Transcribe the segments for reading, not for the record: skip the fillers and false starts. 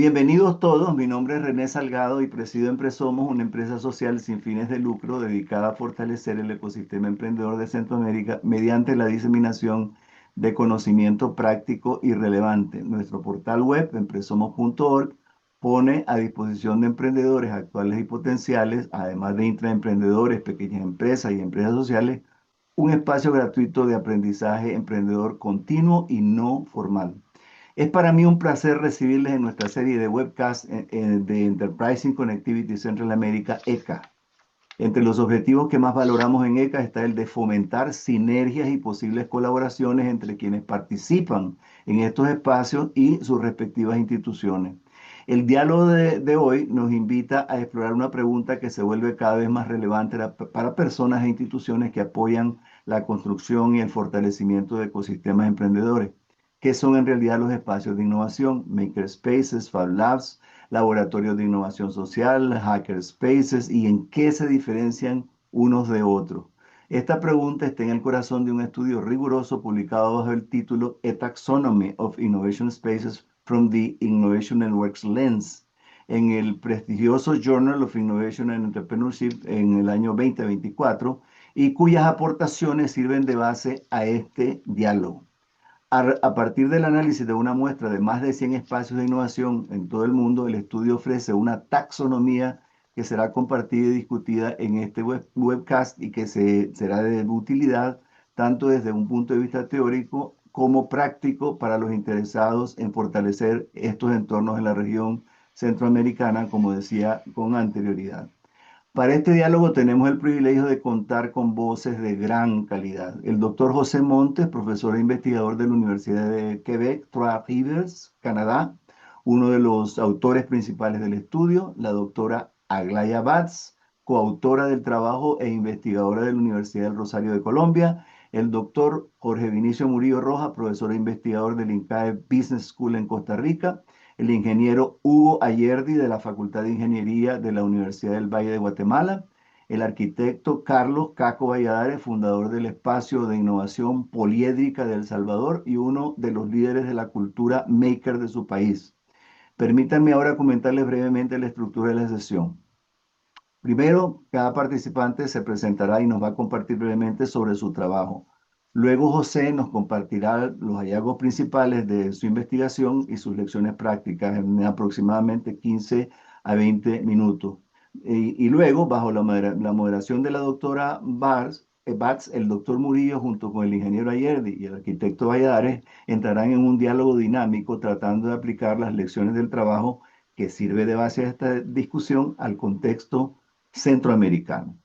Bienvenidos todos, mi nombre es René Salgado y presido Empresomos, una empresa social sin fines de lucro dedicada a fortalecer el ecosistema emprendedor de Centroamérica mediante la diseminación de conocimiento práctico y relevante. Nuestro portal web, empresomos.org, pone a disposición de emprendedores actuales y potenciales, además de intraemprendedores, pequeñas empresas y empresas sociales, un espacio gratuito de aprendizaje emprendedor continuo y no formal. Es para mí un placer recibirles en nuestra serie de webcasts de Enterprising Connectivity Central America, ECA. Entre los objetivos que más valoramos en ECA está el de fomentar sinergias y posibles colaboraciones entre quienes participan en estos espacios y sus respectivas instituciones. El diálogo de hoy nos invita a explorar una pregunta que se vuelve cada vez más relevante para personas e instituciones que apoyan la construcción y el fortalecimiento de ecosistemas emprendedores. ¿Qué son en realidad los espacios de innovación? Makerspaces, Fab Labs, laboratorios de innovación social, hackerspaces, y en qué se diferencian unos de otros. Esta pregunta está en el corazón de un estudio riguroso publicado bajo el título A Taxonomy of Innovation Spaces from the Innovation Network's Lens en el prestigioso Journal of Innovation and Entrepreneurship en el año 2024 y cuyas aportaciones sirven de base a este diálogo. A partir del análisis de una muestra de más de 100 espacios de innovación en todo el mundo, el estudio ofrece una taxonomía que será compartida y discutida en este webcast y que será de utilidad tanto desde un punto de vista teórico como práctico para los interesados en fortalecer estos entornos en la región centroamericana, como decía con anterioridad. Para este diálogo tenemos el privilegio de contar con voces de gran calidad. El doctor José Montes, profesor e investigador de la Universidad de Quebec, Trois-Rivières, Canadá, uno de los autores principales del estudio. La doctora Aglaya Batz, coautora del trabajo e investigadora de la Universidad del Rosario de Colombia. El doctor Jorge Vinicio Murillo Rojas, profesor e investigador del INCAE Business School en Costa Rica. El ingeniero Hugo Ayerdi de la Facultad de Ingeniería de la Universidad del Valle de Guatemala, el arquitecto Carlos Caco Valladares, fundador del Espacio de Innovación Poliédrica de El Salvador y uno de los líderes de la cultura maker de su país. Permítanme ahora comentarles brevemente la estructura de la sesión. Primero, cada participante se presentará y nos va a compartir brevemente sobre su trabajo. Luego José nos compartirá los hallazgos principales de su investigación y sus lecciones prácticas en aproximadamente 15 a 20 minutos. Y luego, bajo la moderación de la doctora Batz, el doctor Murillo junto con el ingeniero Ayerdi y el arquitecto Valladares entrarán en un diálogo dinámico tratando de aplicar las lecciones del trabajo que sirve de base a esta discusión al contexto centroamericano.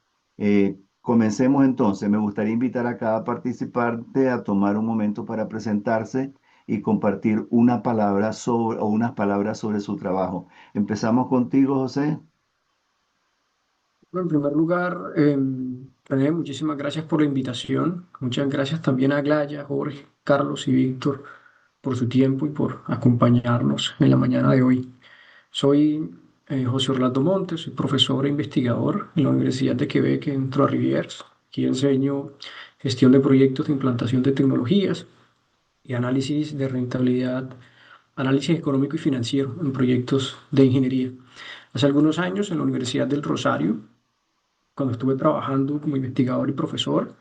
Comencemos entonces. Me gustaría invitar a cada participante a tomar un momento para presentarse y compartir una palabra sobre o unas palabras sobre su trabajo. Empezamos contigo, José. Bueno, en primer lugar, René, muchísimas gracias por la invitación. Muchas gracias también a Glaya, Jorge, Carlos y Víctor por su tiempo y por acompañarnos en la mañana de hoy. Soy José Orlando Montes, soy profesor e investigador en la Universidad de Quebec en Trois-Rivières. Aquí enseño gestión de proyectos de implantación de tecnologías y análisis de rentabilidad, análisis económico y financiero en proyectos de ingeniería. Hace algunos años en la Universidad del Rosario, cuando estuve trabajando como investigador y profesor,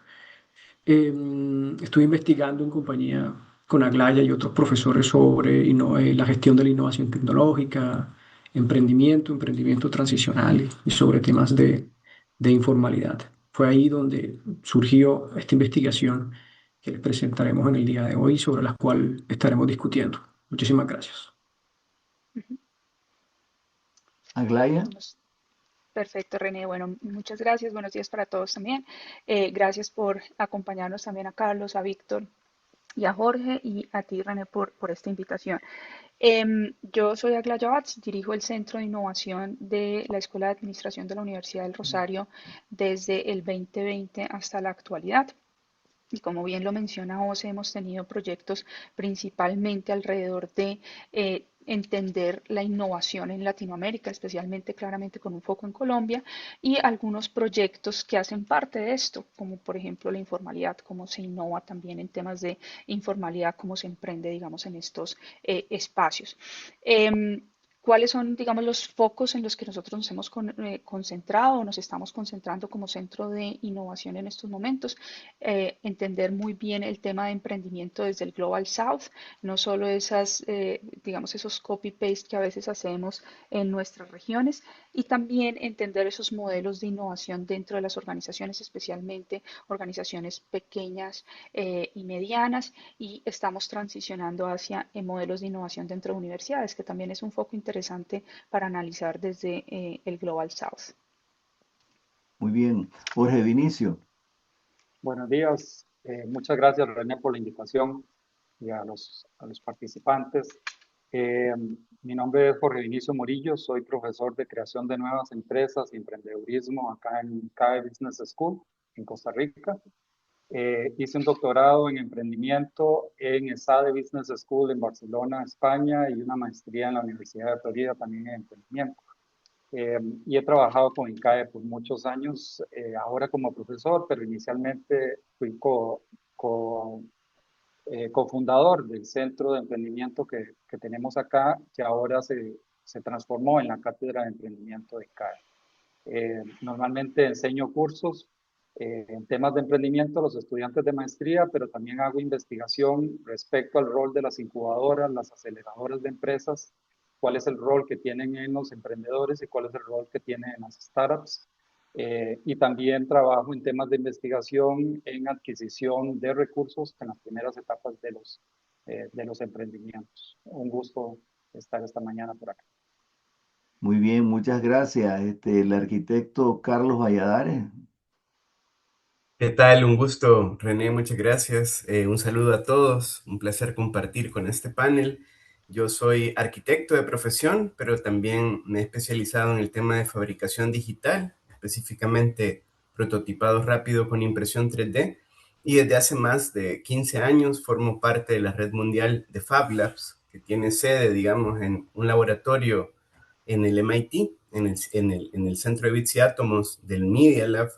estuve investigando en compañía con Aglaya y otros profesores sobre la gestión de la innovación tecnológica, emprendimiento transicional y sobre temas de informalidad. Fue ahí donde surgió esta investigación que les presentaremos en el día de hoy, sobre la cual estaremos discutiendo. Muchísimas gracias. Ujú. Aglaya. Vamos. Perfecto, René. Bueno, muchas gracias. Buenos días para todos también. Gracias por acompañarnos también a Carlos, a Víctor y a Jorge y a ti, René, por esta invitación. Yo soy Aglaya Batz, dirijo el Centro de Innovación de la Escuela de Administración de la Universidad del Rosario desde el 2020 hasta la actualidad. Y como bien lo menciona José, hemos tenido proyectos principalmente alrededor de entender la innovación en Latinoamérica, especialmente claramente con un foco en Colombia, y algunos proyectos que hacen parte de esto, como por ejemplo la informalidad, cómo se innova también en temas de informalidad, cómo se emprende, digamos, en estos espacios. ¿Cuáles son, digamos, los focos en los que nosotros nos hemos concentrado o nos estamos concentrando como centro de innovación en estos momentos? Entender muy bien el tema de emprendimiento desde el Global South, no solo esas, digamos, esos copy-paste que a veces hacemos en nuestras regiones, y también entender esos modelos de innovación dentro de las organizaciones, especialmente organizaciones pequeñas y medianas, y estamos transicionando hacia modelos de innovación dentro de universidades, que también es un foco interesante para analizar desde el Global South. Muy bien. Jorge Vinicio. Buenos días. Muchas gracias, René, por la invitación y a los participantes. Eh, Mi nombre es Jorge Vinicio Murillo, soy profesor de creación de nuevas empresas y emprendedurismo acá en CAE Business School en Costa Rica. Hice un doctorado en emprendimiento en ESADE Business School en Barcelona, España, y una maestría en la Universidad de Florida también en emprendimiento. Y he trabajado con INCAE por muchos años, ahora como profesor, pero inicialmente fui cofundador del centro de emprendimiento que tenemos acá, que ahora se transformó en la Cátedra de Emprendimiento de INCAE. Normalmente enseño cursos en temas de emprendimiento a los estudiantes de maestría, pero también hago investigación respecto al rol de las incubadoras, las aceleradoras de empresas, cuál es el rol que tienen en los emprendedores y cuál es el rol que tienen en las startups. Y también trabajo en temas de investigación en adquisición de recursos en las primeras etapas de los emprendimientos. Un gusto estar esta mañana por acá. Muy bien, muchas gracias. El arquitecto Carlos Valladares. ¿Qué tal? Un gusto, René, muchas gracias. Un saludo a todos, un placer compartir con este panel. Yo soy arquitecto de profesión, pero también me he especializado en el tema de fabricación digital, específicamente prototipado rápido con impresión 3D, y desde hace más de 15 años formo parte de la red mundial de Fab Labs, que tiene sede, digamos, en un laboratorio en el MIT, en el Centro de Bits y Átomos del Media Lab,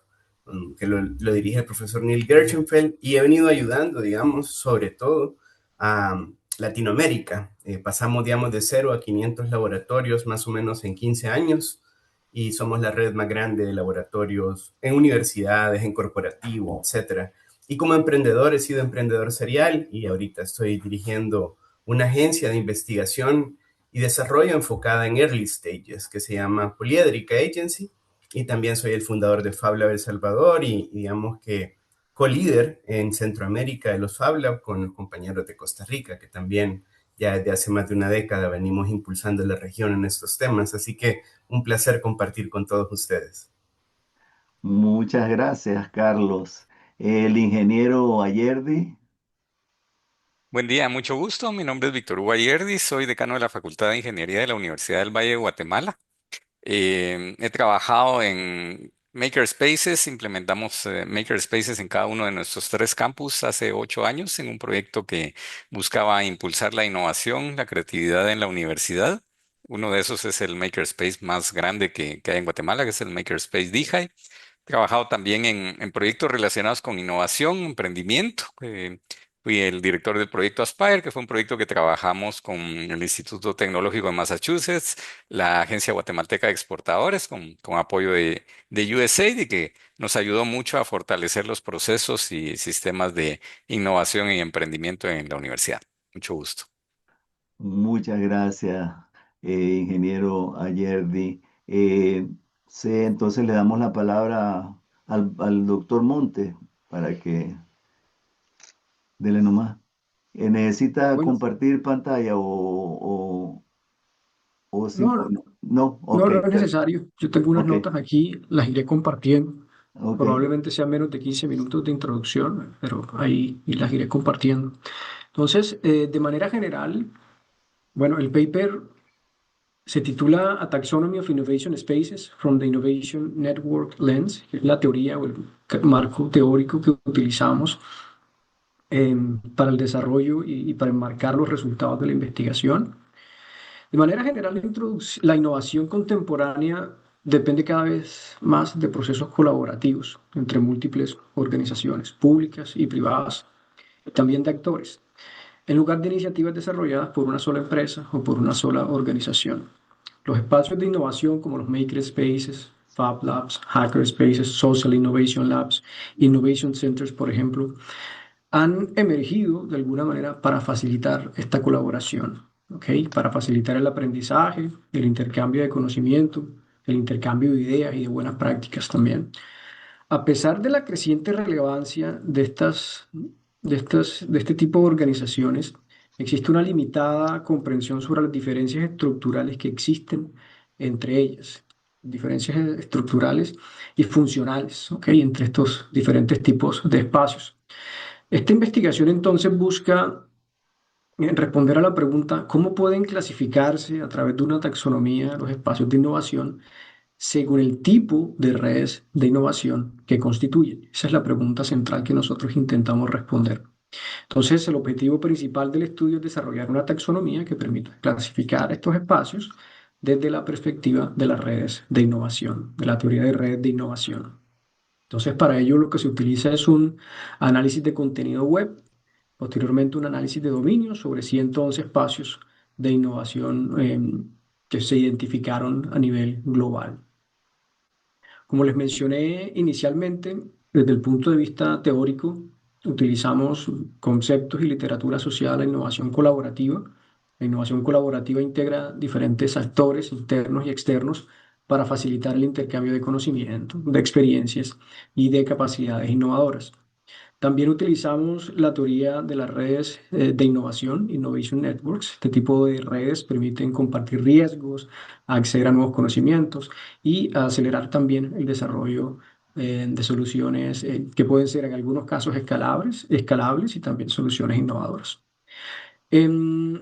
que lo dirige el profesor Neil Gershenfeld, y he venido ayudando, digamos, sobre todo a Latinoamérica. Pasamos, digamos, de 0 a 500 laboratorios más o menos en 15 años, y somos la red más grande de laboratorios en universidades, en corporativos, etcétera. Y como emprendedor, he sido emprendedor serial y ahorita estoy dirigiendo una agencia de investigación y desarrollo enfocada en early stages que se llama Poliédrica Agency, y también soy el fundador de Fab Lab El Salvador y digamos que co-líder en Centroamérica de los Fab Lab con los compañeros de Costa Rica, que también ya desde hace más de una década venimos impulsando la región en estos temas. Así que un placer compartir con todos ustedes. Muchas gracias, Carlos. El ingeniero Ayerdi. Buen día, mucho gusto. Mi nombre es Víctor Hugo Ayerdi, soy decano de la Facultad de Ingeniería de la Universidad del Valle de Guatemala. He trabajado en Makerspaces, implementamos Makerspaces en cada uno de nuestros 3 campus hace 8 años en un proyecto que buscaba impulsar la innovación, la creatividad en la universidad. Uno de esos es el Makerspace más grande que hay en Guatemala, que es el Makerspace DIJAI. He trabajado también en proyectos relacionados con innovación, emprendimiento. Fui el director del proyecto Aspire, que fue un proyecto que trabajamos con el Instituto Tecnológico de Massachusetts, la Agencia Guatemalteca de Exportadores, con apoyo de USAID, y que nos ayudó mucho a fortalecer los procesos y sistemas de innovación y emprendimiento en la universidad. Mucho gusto. Muchas gracias, ingeniero Ayerdi. Eh, entonces le damos la palabra al doctor Montes para que dele nomás. ¿Necesita Bueno, compartir pantalla o no, no? no, Ok, no es necesario. Yo tengo unas ok, notas aquí, las iré compartiendo. ok. Probablemente sean menos de 15 minutos de introducción, pero ahí y las iré compartiendo. Entonces, de manera general, bueno, el paper se titula A Taxonomy of Innovation Spaces from the Innovation Network Lens, que es la teoría o el marco teórico que utilizamos para el desarrollo y para enmarcar los resultados de la investigación. De manera general, la innovación contemporánea depende cada vez más de procesos colaborativos entre múltiples organizaciones públicas y privadas, y también de actores, en lugar de iniciativas desarrolladas por una sola empresa o por una sola organización. Los espacios de innovación como los Makerspaces, Fab Labs, Hackerspaces, Social Innovation Labs, Innovation Centers, por ejemplo, han emergido de alguna manera para facilitar esta colaboración, ¿ok? Para facilitar el aprendizaje, el intercambio de conocimiento, el intercambio de ideas y de buenas prácticas también. A pesar de la creciente relevancia de este tipo de organizaciones, existe una limitada comprensión sobre las diferencias estructurales que existen entre ellas, diferencias estructurales y funcionales, ¿ok? Entre estos diferentes tipos de espacios. Esta investigación entonces busca responder a la pregunta, ¿cómo pueden clasificarse a través de una taxonomía los espacios de innovación según el tipo de redes de innovación que constituyen? Esa es la pregunta central que nosotros intentamos responder. Entonces, el objetivo principal del estudio es desarrollar una taxonomía que permita clasificar estos espacios desde la perspectiva de las redes de innovación, de la teoría de redes de innovación. Entonces, para ello lo que se utiliza es un análisis de contenido web, posteriormente un análisis de dominio sobre 111 espacios de innovación que se identificaron a nivel global. Como les mencioné inicialmente, desde el punto de vista teórico, utilizamos conceptos y literatura asociada a la innovación colaborativa. La innovación colaborativa integra diferentes actores internos y externos para facilitar el intercambio de conocimiento, de experiencias y de capacidades innovadoras. También utilizamos la teoría de las redes de innovación, Innovation Networks. Este tipo de redes permiten compartir riesgos, acceder a nuevos conocimientos y acelerar también el desarrollo de soluciones que pueden ser en algunos casos escalables y también soluciones innovadoras. Em,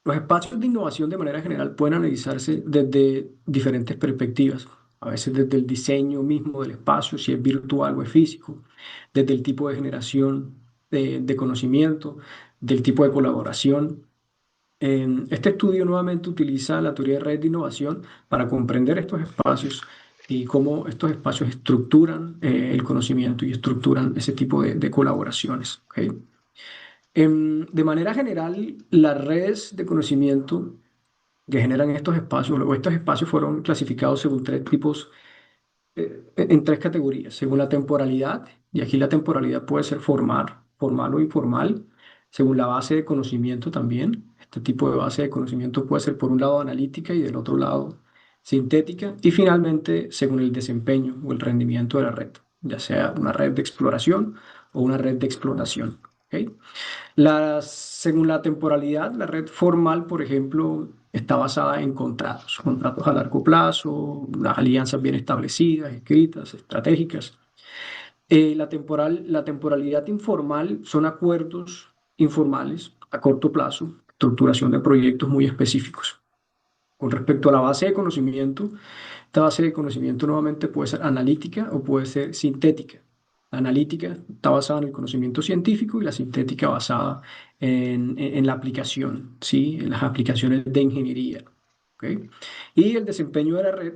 los espacios de innovación de manera general pueden analizarse desde diferentes perspectivas, a veces desde el diseño mismo del espacio, si es virtual o es físico, desde el tipo de generación de conocimiento, del tipo de colaboración. Este estudio nuevamente utiliza la teoría de red de innovación para comprender estos espacios y cómo estos espacios estructuran el conocimiento y estructuran ese tipo de colaboraciones. ¿Ok? De manera general, las redes de conocimiento que generan estos espacios, o estos espacios fueron clasificados según tres tipos, en tres categorías, según la temporalidad, y aquí la temporalidad puede ser formal o informal, según la base de conocimiento también. Este tipo de base de conocimiento puede ser por un lado analítica y del otro lado sintética, y finalmente según el desempeño o el rendimiento de la red, ya sea una red de exploración o una red de explotación. ¿Ok? Según la temporalidad, la red formal, por ejemplo, está basada en contratos a largo plazo, unas alianzas bien establecidas, escritas, estratégicas. La temporalidad informal son acuerdos informales a corto plazo, estructuración de proyectos muy específicos. Con respecto a la base de conocimiento, esta base de conocimiento nuevamente puede ser analítica o puede ser sintética. La analítica está basada en el conocimiento científico y la sintética basada en la aplicación, ¿sí? En las aplicaciones de ingeniería. ¿Ok? Y el desempeño de la red,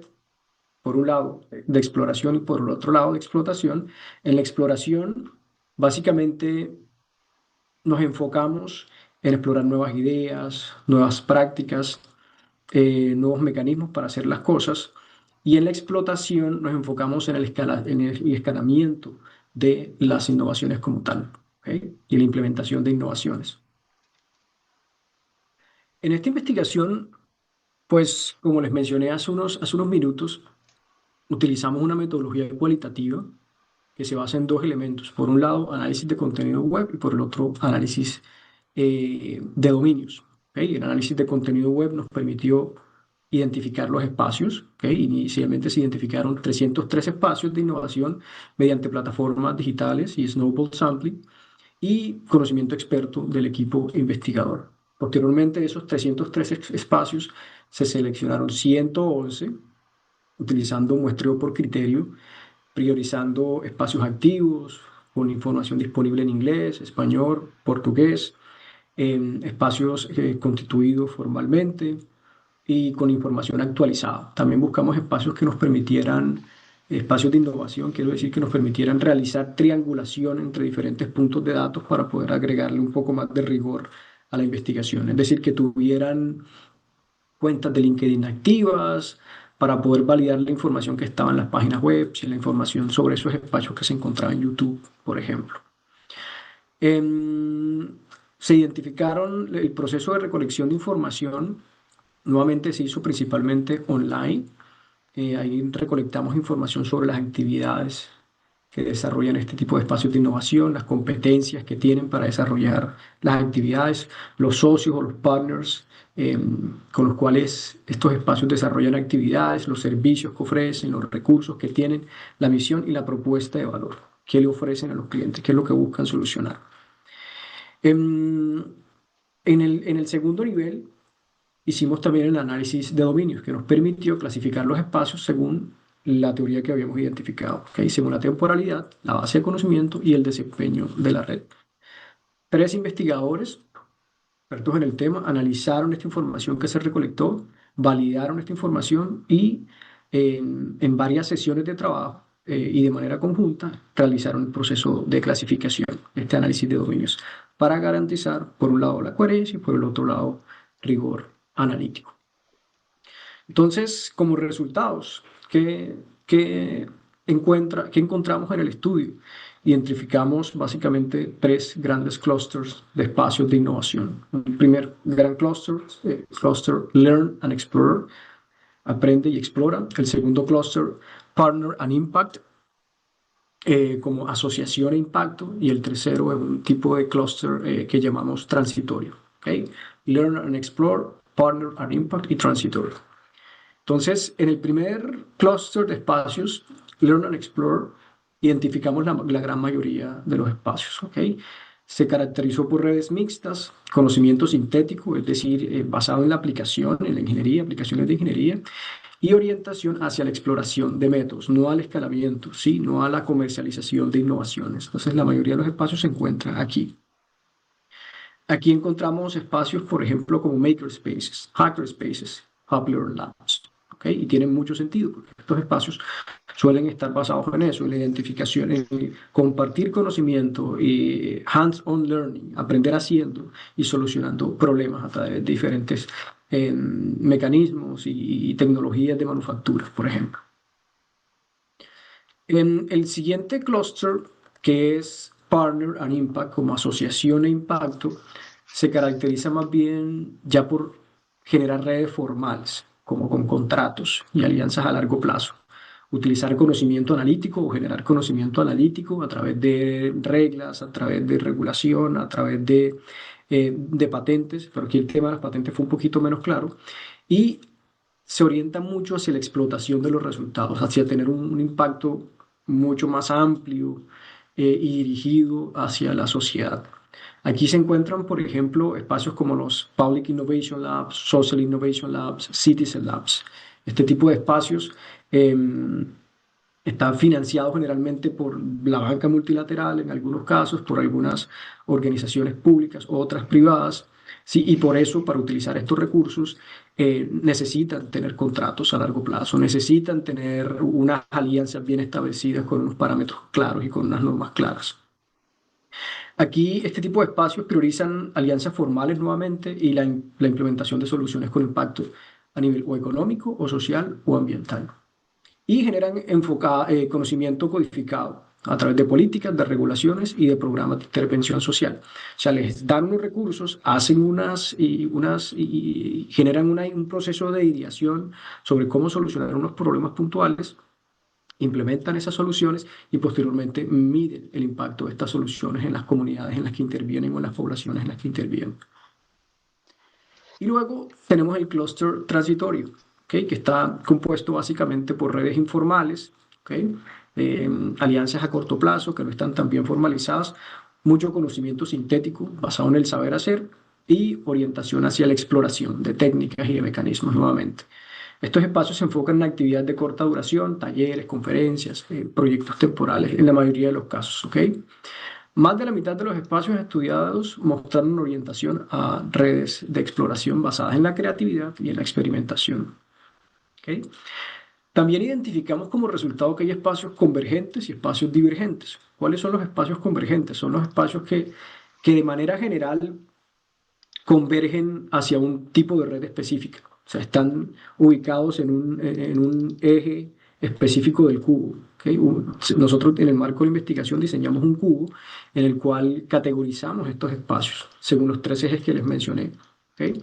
por un lado, de exploración y por el otro lado, de explotación. En la exploración, básicamente nos enfocamos en explorar nuevas ideas, nuevas prácticas, nuevos mecanismos para hacer las cosas. Y en la explotación nos enfocamos en el escalamiento de las innovaciones como tal, ¿ok? Y la implementación de innovaciones. En esta investigación, pues como les mencioné hace unos minutos, utilizamos una metodología cualitativa que se basa en dos elementos. Por un lado, análisis de contenido web y por el otro, análisis de dominios. ¿Okay? El análisis de contenido web nos permitió identificar los espacios. ¿Okay? Inicialmente se identificaron 303 espacios de innovación mediante plataformas digitales y Snowball Sampling y conocimiento experto del equipo investigador. Posteriormente, de esos 303 espacios se seleccionaron 111 utilizando muestreo por criterio, priorizando espacios activos, con información disponible en inglés, español, portugués, espacios constituidos formalmente y con información actualizada. También buscamos espacios que nos permitieran, espacios de innovación, quiero decir que nos permitieran realizar triangulación entre diferentes puntos de datos para poder agregarle un poco más de rigor a la investigación. Es decir, que tuvieran cuentas de LinkedIn activas, para poder validar la información que estaba en las páginas web, y la información sobre esos espacios que se encontraba en YouTube, por ejemplo. Se identificaron el proceso de recolección de información, nuevamente se hizo principalmente online. Ahí recolectamos información sobre las actividades que desarrollan este tipo de espacios de innovación, las competencias que tienen para desarrollar las actividades, los socios o los partners con los cuales estos espacios desarrollan actividades, los servicios que ofrecen, los recursos que tienen, la misión y la propuesta de valor que le ofrecen a los clientes, qué es lo que buscan solucionar. En el segundo nivel hicimos también el análisis de dominios que nos permitió clasificar los espacios según la teoría que habíamos identificado, ¿okay? Según la temporalidad, la base de conocimiento y el desempeño de la red. 3 investigadores, expertos en el tema, analizaron esta información que se recolectó, validaron esta información y en varias sesiones de trabajo y de manera conjunta realizaron el proceso de clasificación, este análisis de dominios, para garantizar, por un lado, la coherencia y por el otro lado, rigor analítico. Entonces, como resultados, ¿qué encontramos en el estudio? Identificamos básicamente 3 grandes clusters de espacios de innovación. El primer gran cluster Learn and Explore, aprende y explora. El segundo cluster, Partner and Impact, como asociación e impacto. Y el tercero es un tipo de cluster que llamamos transitorio. ¿Okay? Learn and Explore, Partner and Impact y transitorio. Entonces, en el primer clúster de espacios, Learn and Explore, identificamos la gran mayoría de los espacios. ¿Okay? Se caracterizó por redes mixtas, conocimiento sintético, es decir, basado en la aplicación, en la ingeniería, aplicaciones de ingeniería, y orientación hacia la exploración de métodos, no al escalamiento, ¿sí? No a la comercialización de innovaciones. Entonces, la mayoría de los espacios se encuentran aquí. Aquí encontramos espacios, por ejemplo, como makerspaces, hackerspaces, Hub Labs. ¿Okay? Y tienen mucho sentido, porque estos espacios suelen estar basados en eso, en la identificación, en compartir conocimiento y hands-on learning, aprender haciendo y solucionando problemas a través de diferentes mecanismos y tecnologías de manufactura, por ejemplo. En el siguiente clúster, que es Partner and Impact, como asociación e impacto, se caracteriza más bien ya por generar redes formales, como con contratos y alianzas a largo plazo. Utilizar conocimiento analítico o generar conocimiento analítico a través de reglas, a través de regulación, a través de patentes, pero aquí el tema de las patentes fue un poquito menos claro, y se orienta mucho hacia la explotación de los resultados, hacia tener un impacto mucho más amplio y dirigido hacia la sociedad. Aquí se encuentran, por ejemplo, espacios como los Public Innovation Labs, Social Innovation Labs, Citizen Labs. Este tipo de espacios están financiados generalmente por la banca multilateral, en algunos casos, por algunas organizaciones públicas, otras privadas. Sí, y por eso, para utilizar estos recursos, necesitan tener contratos a largo plazo, necesitan tener unas alianzas bien establecidas con unos parámetros claros y con unas normas claras. Aquí, este tipo de espacios priorizan alianzas formales nuevamente y la implementación de soluciones con impacto a nivel o económico, o social, o ambiental. Y generan conocimiento codificado a través de políticas, de regulaciones y de programas de intervención social. O sea, les dan unos recursos, hacen y generan un proceso de ideación sobre cómo solucionar unos problemas puntuales, implementan esas soluciones y posteriormente miden el impacto de estas soluciones en las comunidades en las que intervienen o en las poblaciones en las que intervienen. Y luego tenemos el clúster transitorio, ¿okay? Que está compuesto básicamente por redes informales, ¿okay? Alianzas a corto plazo que no están tan bien formalizadas, mucho conocimiento sintético basado en el saber hacer y orientación hacia la exploración de técnicas y de mecanismos nuevamente. Estos espacios se enfocan en actividades de corta duración, talleres, conferencias, proyectos temporales, en la mayoría de los casos. ¿Okay? Más de la mitad de los espacios estudiados mostraron orientación a redes de exploración basadas en la creatividad y en la experimentación. ¿Okay? También identificamos como resultado que hay espacios convergentes y espacios divergentes. ¿Cuáles son los espacios convergentes? Son los espacios que de manera general convergen hacia un tipo de red específica. O sea, están ubicados en un eje específico del cubo. ¿Ok? Nosotros en el marco de la investigación diseñamos un cubo en el cual categorizamos estos espacios según los tres ejes que les mencioné. ¿Ok?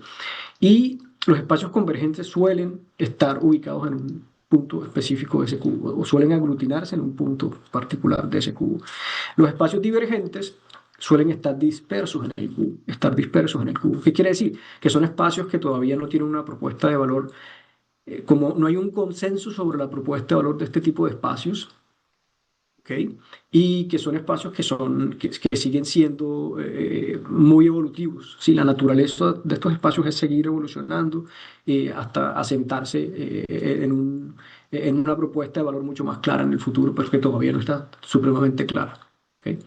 Y los espacios convergentes suelen estar ubicados en un punto específico de ese cubo o suelen aglutinarse en un punto particular de ese cubo. Los espacios divergentes suelen estar dispersos en el cubo, ¿Qué quiere decir? Que son espacios que todavía no tienen una propuesta de valor, como no hay un consenso sobre la propuesta de valor de este tipo de espacios, ¿ok? Y que son espacios que siguen siendo muy evolutivos. Sí, la naturaleza de estos espacios es seguir evolucionando hasta asentarse en una propuesta de valor mucho más clara en el futuro, pero que todavía no está supremamente clara. ¿Ok?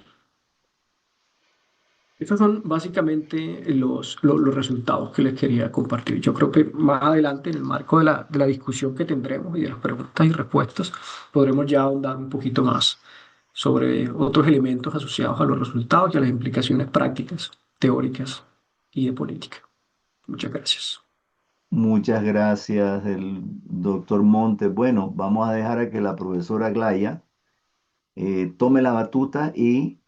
Estos son básicamente los resultados que les quería compartir. Yo creo que más adelante, en el marco de la discusión que tendremos y de las preguntas y respuestas, podremos ya ahondar un poquito más sobre otros elementos asociados a los resultados y a las implicaciones prácticas, teóricas y de política. Muchas gracias. Muchas gracias, el doctor Montes. Bueno, vamos a dejar a que la profesora Glaya tome la batuta y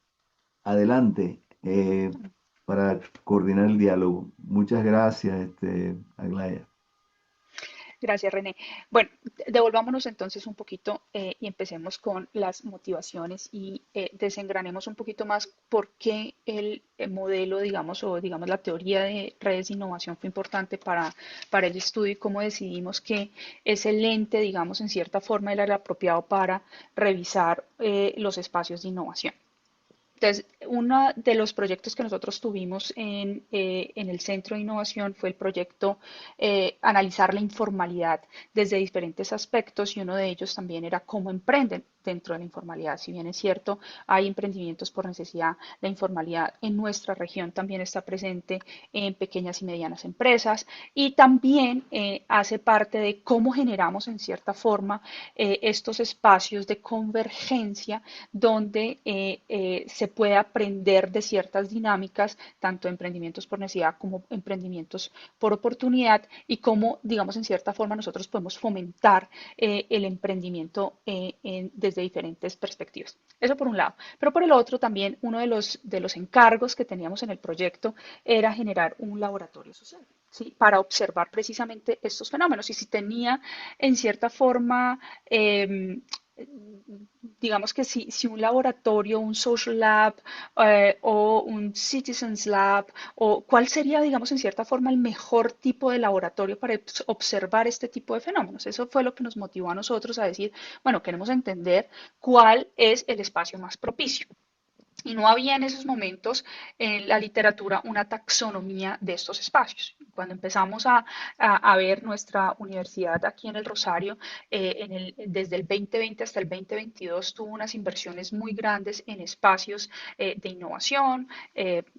adelante para coordinar el diálogo. Muchas gracias, Aglaya. Gracias, René. Bueno, devolvámonos entonces un poquito y empecemos con las motivaciones y desengranemos un poquito más por qué el modelo, digamos, o digamos la teoría de redes de innovación fue importante para el estudio y cómo decidimos que ese lente, digamos, en cierta forma era el apropiado para revisar los espacios de innovación. Entonces, uno de los proyectos que nosotros tuvimos en el Centro de Innovación fue el proyecto Analizar la informalidad desde diferentes aspectos y uno de ellos también era cómo emprenden dentro de la informalidad. Si bien es cierto, hay emprendimientos por necesidad, la informalidad en nuestra región también está presente en pequeñas y medianas empresas y también hace parte de cómo generamos en cierta forma estos espacios de convergencia donde se puede aprender de ciertas dinámicas, tanto emprendimientos por necesidad como emprendimientos por oportunidad y cómo, digamos, en cierta forma nosotros podemos fomentar el emprendimiento desde diferentes perspectivas. Eso por un lado. Pero por el otro también uno de los encargos que teníamos en el proyecto era generar un laboratorio social. ¿Sí? Para observar precisamente estos fenómenos y si tenía en cierta forma digamos que si un laboratorio, un social lab o un citizens lab, o cuál sería, digamos, en cierta forma el mejor tipo de laboratorio para observar este tipo de fenómenos. Eso fue lo que nos motivó a nosotros a decir, bueno, queremos entender cuál es el espacio más propicio. Y no había en esos momentos en la literatura una taxonomía de estos espacios. Cuando empezamos a ver nuestra universidad aquí en el Rosario, desde el 2020 hasta el 2022 tuvo unas inversiones muy grandes en espacios de innovación,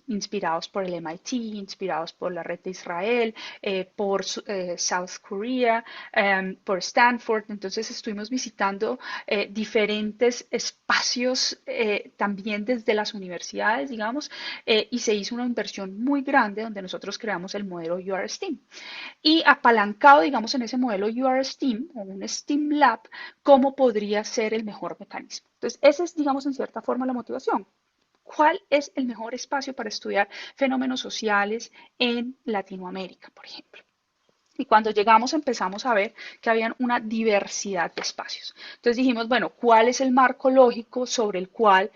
inspirados por el MIT, inspirados por la Red de Israel, por South Korea, por Stanford. Entonces estuvimos visitando diferentes espacios también desde las universidades, digamos, y se hizo una inversión muy grande donde nosotros creamos el modelo UR-STEAM. Y apalancado, digamos, en ese modelo UR-STEAM o un STEAM Lab, ¿cómo podría ser el mejor mecanismo? Entonces, esa es, digamos, en cierta forma la motivación. ¿Cuál es el mejor espacio para estudiar fenómenos sociales en Latinoamérica, por ejemplo? Y cuando llegamos empezamos a ver que habían una diversidad de espacios. Entonces dijimos, bueno, ¿cuál es el marco lógico sobre el cual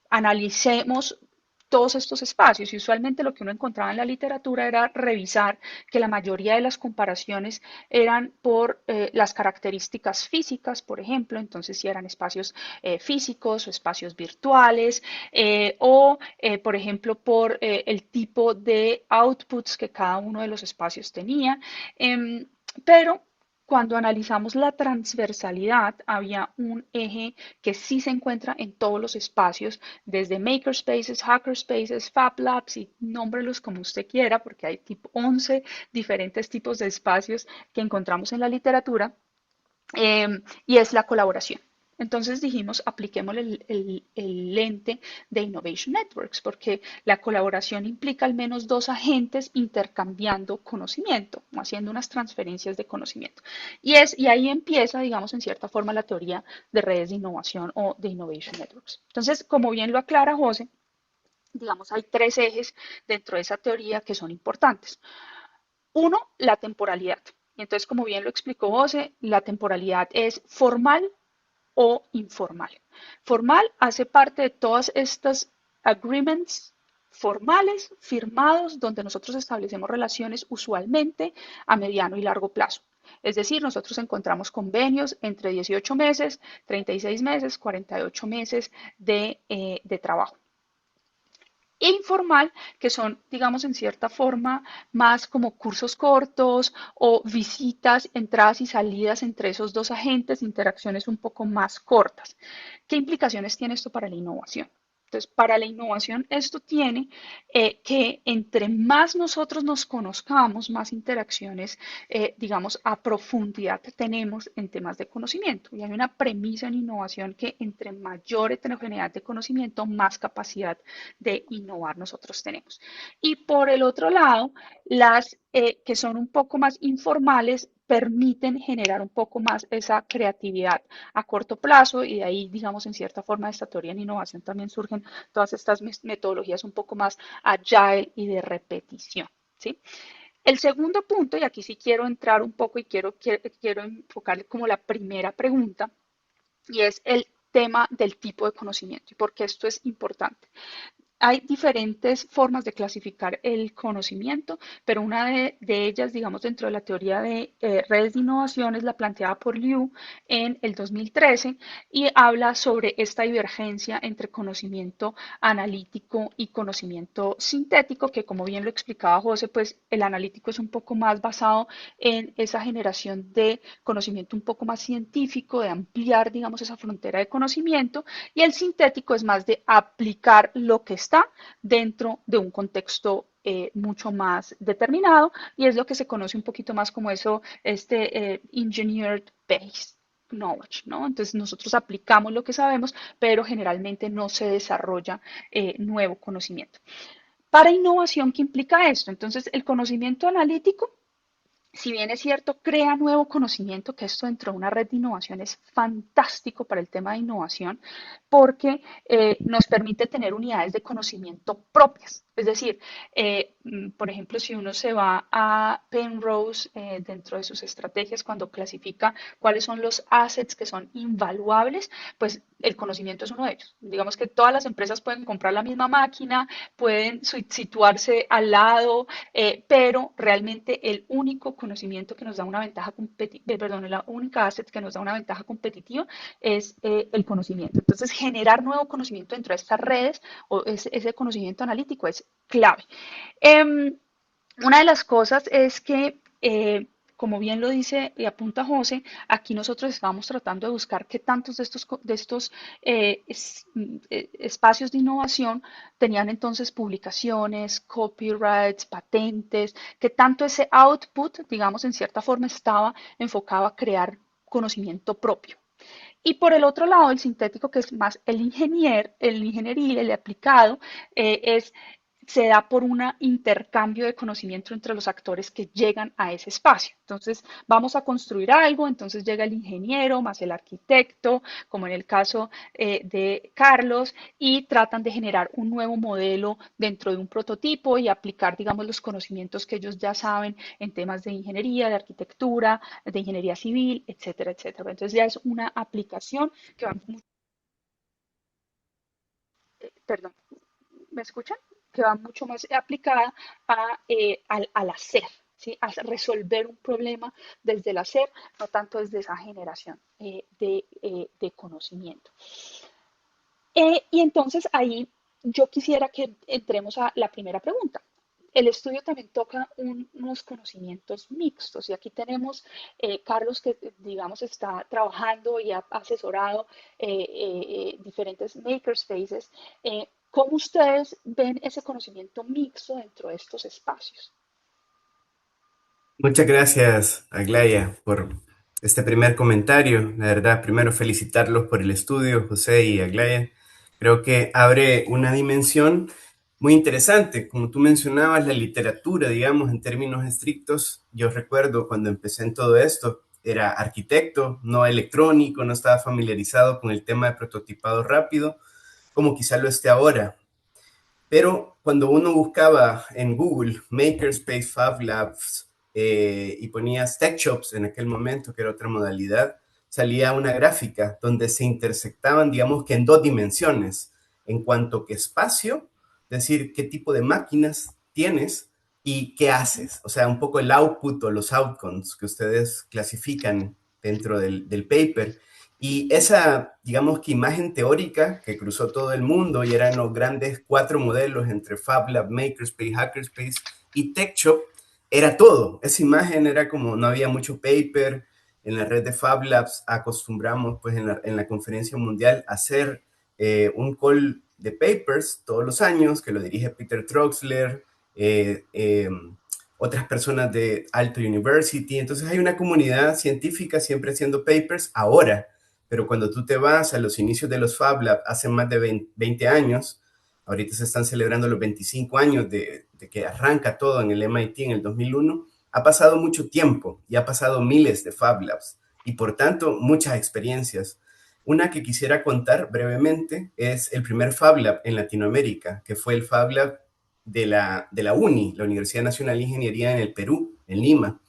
analicemos todos estos espacios? Y usualmente lo que uno encontraba en la literatura era revisar que la mayoría de las comparaciones eran por las características físicas, por ejemplo, entonces si eran espacios físicos o espacios virtuales, por ejemplo, por el tipo de outputs que cada uno de los espacios tenía. Pero cuando analizamos la transversalidad, había un eje que sí se encuentra en todos los espacios, desde makerspaces, hackerspaces, fab labs, y nómbrelos como usted quiera, porque hay 11 diferentes tipos de espacios que encontramos en la literatura, y es la colaboración. Entonces dijimos, apliquemos el lente de Innovation Networks, porque la colaboración implica al menos dos agentes intercambiando conocimiento, o haciendo unas transferencias de conocimiento. Y ahí empieza, digamos, en cierta forma la teoría de redes de innovación o de Innovation Networks. Entonces, como bien lo aclara José, digamos, hay tres ejes dentro de esa teoría que son importantes. Uno, la temporalidad. Y entonces, como bien lo explicó José, la temporalidad es formal o informal. Formal hace parte de todas estas agreements formales firmados donde nosotros establecemos relaciones usualmente a mediano y largo plazo. Es decir, nosotros encontramos convenios entre 18 meses, 36 meses, 48 meses de trabajo informal, que son, digamos, en cierta forma, más como cursos cortos o visitas, entradas y salidas entre esos dos agentes, interacciones un poco más cortas. ¿Qué implicaciones tiene esto para la innovación? Entonces, para la innovación esto tiene que entre más nosotros nos conozcamos, más interacciones, digamos, a profundidad tenemos en temas de conocimiento. Y hay una premisa en innovación que entre mayor heterogeneidad de conocimiento, más capacidad de innovar nosotros tenemos. Y por el otro lado, las que son un poco más informales permiten generar un poco más esa creatividad a corto plazo y de ahí, digamos, en cierta forma de esta teoría en innovación también surgen todas estas metodologías un poco más agile y de repetición, ¿sí? El segundo punto, y aquí sí quiero entrar un poco y quiero enfocarle como la primera pregunta, y es el tema del tipo de conocimiento y por qué esto es importante. Hay diferentes formas de clasificar el conocimiento, pero una de ellas, digamos, dentro de la teoría de redes de innovación es la planteada por Liu en el 2013 y habla sobre esta divergencia entre conocimiento analítico y conocimiento sintético, que como bien lo explicaba José, pues el analítico es un poco más basado en esa generación de conocimiento un poco más científico, de ampliar, digamos, esa frontera de conocimiento, y el sintético es más de aplicar lo que está dentro de un contexto mucho más determinado y es lo que se conoce un poquito más como eso, engineered based knowledge, ¿no? Entonces nosotros aplicamos lo que sabemos, pero generalmente no se desarrolla nuevo conocimiento. Para innovación, ¿qué implica esto? Entonces, el conocimiento analítico, si bien es cierto, crea nuevo conocimiento, que esto dentro de una red de innovación es fantástico para el tema de innovación, porque nos permite tener unidades de conocimiento propias. Es decir, por ejemplo, si uno se va a Penrose dentro de sus estrategias, cuando clasifica cuáles son los assets que son invaluables, pues el conocimiento es uno de ellos. Digamos que todas las empresas pueden comprar la misma máquina, pueden situarse al lado, pero realmente el único conocimiento que nos da una ventaja competitiva, perdón, la única asset que nos da una ventaja competitiva es el conocimiento. Entonces, generar nuevo conocimiento dentro de estas redes o ese conocimiento analítico es clave. Una de las cosas es que, como bien lo dice y apunta José, aquí nosotros estamos tratando de buscar qué tantos de estos espacios de innovación tenían entonces publicaciones, copyrights, patentes, qué tanto ese output, digamos, en cierta forma estaba enfocado a crear conocimiento propio. Y por el otro lado, el sintético, que es más el ingenieril, el aplicado, es se da por un intercambio de conocimiento entre los actores que llegan a ese espacio. Entonces, vamos a construir algo, entonces llega el ingeniero más el arquitecto, como en el caso de Carlos, y tratan de generar un nuevo modelo dentro de un prototipo y aplicar, digamos, los conocimientos que ellos ya saben en temas de ingeniería, de arquitectura, de ingeniería civil, etcétera, etcétera. Entonces, ya es una aplicación que va, perdón, ¿me escuchan? Que va mucho más aplicada al hacer, ¿sí? A resolver un problema desde el hacer, no tanto desde esa generación de conocimiento. Y entonces ahí yo quisiera que entremos a la primera pregunta. El estudio también toca unos conocimientos mixtos y aquí tenemos Carlos que digamos está trabajando y ha asesorado diferentes makerspaces. ¿Cómo ustedes ven ese conocimiento mixto dentro de estos espacios? Muchas gracias, Aglaya, por este primer comentario. La verdad, primero felicitarlos por el estudio, José y Aglaya. Creo que abre una dimensión muy interesante. Como tú mencionabas, la literatura, digamos, en términos estrictos, yo recuerdo cuando empecé en todo esto, era arquitecto, no electrónico, no estaba familiarizado con el tema de prototipado rápido, como quizá lo esté ahora. Pero cuando uno buscaba en Google Makerspace Fab Labs y ponías Tech Shops en aquel momento, que era otra modalidad, salía una gráfica donde se intersectaban, digamos que en dos dimensiones, en cuanto que espacio, es decir, qué tipo de máquinas tienes y qué haces. O sea, un poco el output o los outcomes que ustedes clasifican dentro del paper. Y esa, digamos que imagen teórica que cruzó todo el mundo y eran los grandes 4 modelos entre FabLab, Makerspace, Hackerspace y TechShop, era todo. Esa imagen era como, no había mucho paper. En la red de FabLabs acostumbramos pues en la conferencia mundial a hacer un call de papers todos los años que lo dirige Peter Troxler, otras personas de Alto University. Entonces hay una comunidad científica siempre haciendo papers ahora. Pero cuando tú te vas a los inicios de los Fab Lab, hace más de 20 años, ahorita se están celebrando los 25 años de que arranca todo en el MIT en el 2001, ha pasado mucho tiempo y ha pasado miles de Fab Labs y por tanto muchas experiencias. Una que quisiera contar brevemente es el primer Fab Lab en Latinoamérica, que fue el Fab Lab de la UNI, la Universidad Nacional de Ingeniería en el Perú, en Lima.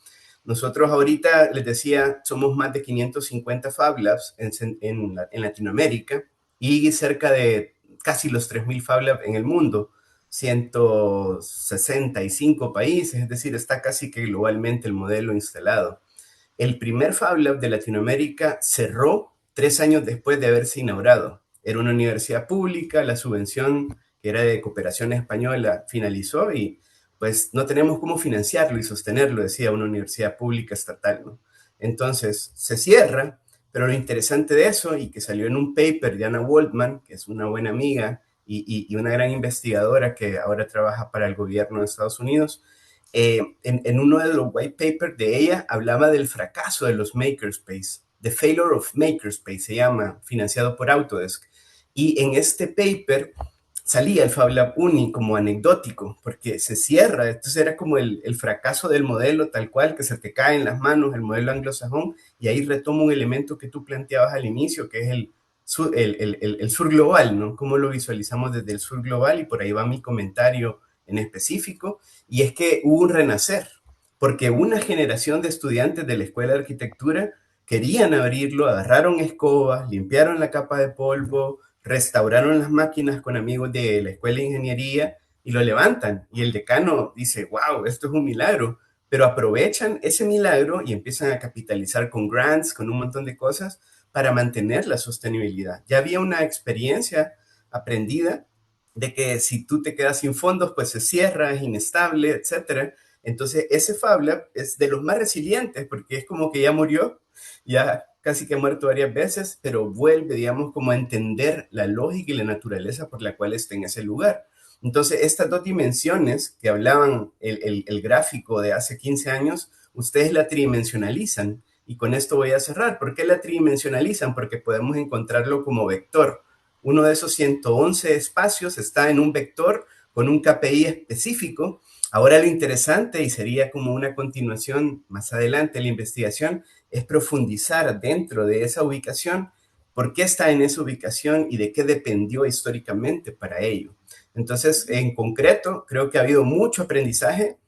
Nosotros ahorita, les decía, somos más de 550 Fab Labs en Latinoamérica y cerca de casi los 3.000 Fab Labs en el mundo, 165 países, es decir, está casi que globalmente el modelo instalado. El primer Fab Lab de Latinoamérica cerró 3 años después de haberse inaugurado. Era una universidad pública, la subvención que era de cooperación española finalizó y pues no tenemos cómo financiarlo y sostenerlo, decía una universidad pública estatal, ¿no? Entonces se cierra, pero lo interesante de eso y que salió en un paper de Anna Waldman, que es una buena amiga y una gran investigadora que ahora trabaja para el gobierno de Estados Unidos, en uno de los white papers de ella hablaba del fracaso de los Makerspace, The Failure of Makerspace se llama, financiado por Autodesk. Y en este paper salía el Fab Lab Uni como anecdótico, porque se cierra, entonces era como el fracaso del modelo tal cual, que se te cae en las manos, el modelo anglosajón, y ahí retomo un elemento que tú planteabas al inicio, que es el sur global, ¿no? Cómo lo visualizamos desde el sur global, y por ahí va mi comentario en específico, y es que hubo un renacer, porque una generación de estudiantes de la Escuela de Arquitectura querían abrirlo, agarraron escobas, limpiaron la capa de polvo, restauraron las máquinas con amigos de la Escuela de Ingeniería y lo levantan. Y el decano dice, wow, esto es un milagro, pero aprovechan ese milagro y empiezan a capitalizar con grants, con un montón de cosas para mantener la sostenibilidad. Ya había una experiencia aprendida de que si tú te quedas sin fondos, pues se cierra, es inestable, etcétera. Entonces, ese Fab Lab es de los más resilientes porque es como que ya murió, ya casi que ha muerto varias veces, pero vuelve, digamos, como a entender la lógica y la naturaleza por la cual está en ese lugar. Entonces, estas dos dimensiones que hablaban el gráfico de hace 15 años, ustedes la tridimensionalizan. Y con esto voy a cerrar. ¿Por qué la tridimensionalizan? Porque podemos encontrarlo como vector. Uno de esos 111 espacios está en un vector con un KPI específico. Ahora lo interesante, y sería como una continuación más adelante de la investigación, es profundizar dentro de esa ubicación, por qué está en esa ubicación y de qué dependió históricamente para ello. Entonces, en concreto, creo que ha habido mucho aprendizaje.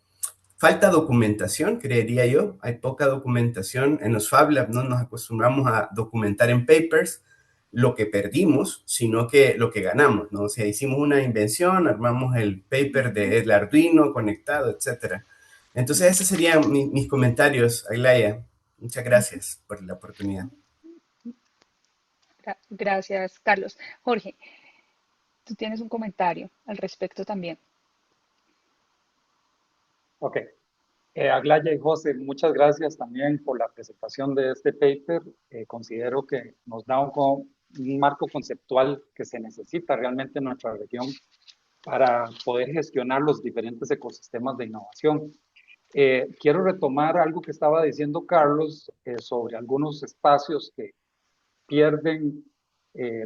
Falta documentación, creería yo. Hay poca documentación. En los Fab Labs no nos acostumbramos a documentar en papers lo que perdimos, sino que lo que ganamos, ¿no? O sea, hicimos una invención, armamos el paper del Arduino conectado, etcétera. Entonces, esos serían mis comentarios, Aglaya. Muchas gracias por la oportunidad. Gracias, Carlos. Jorge, tú tienes un comentario al respecto también. Ok. Aglaya y José, muchas gracias también por la presentación de este paper. Considero que nos da un marco conceptual que se necesita realmente en nuestra región para poder gestionar los diferentes ecosistemas de innovación. Quiero retomar algo que estaba diciendo Carlos sobre algunos espacios que pierden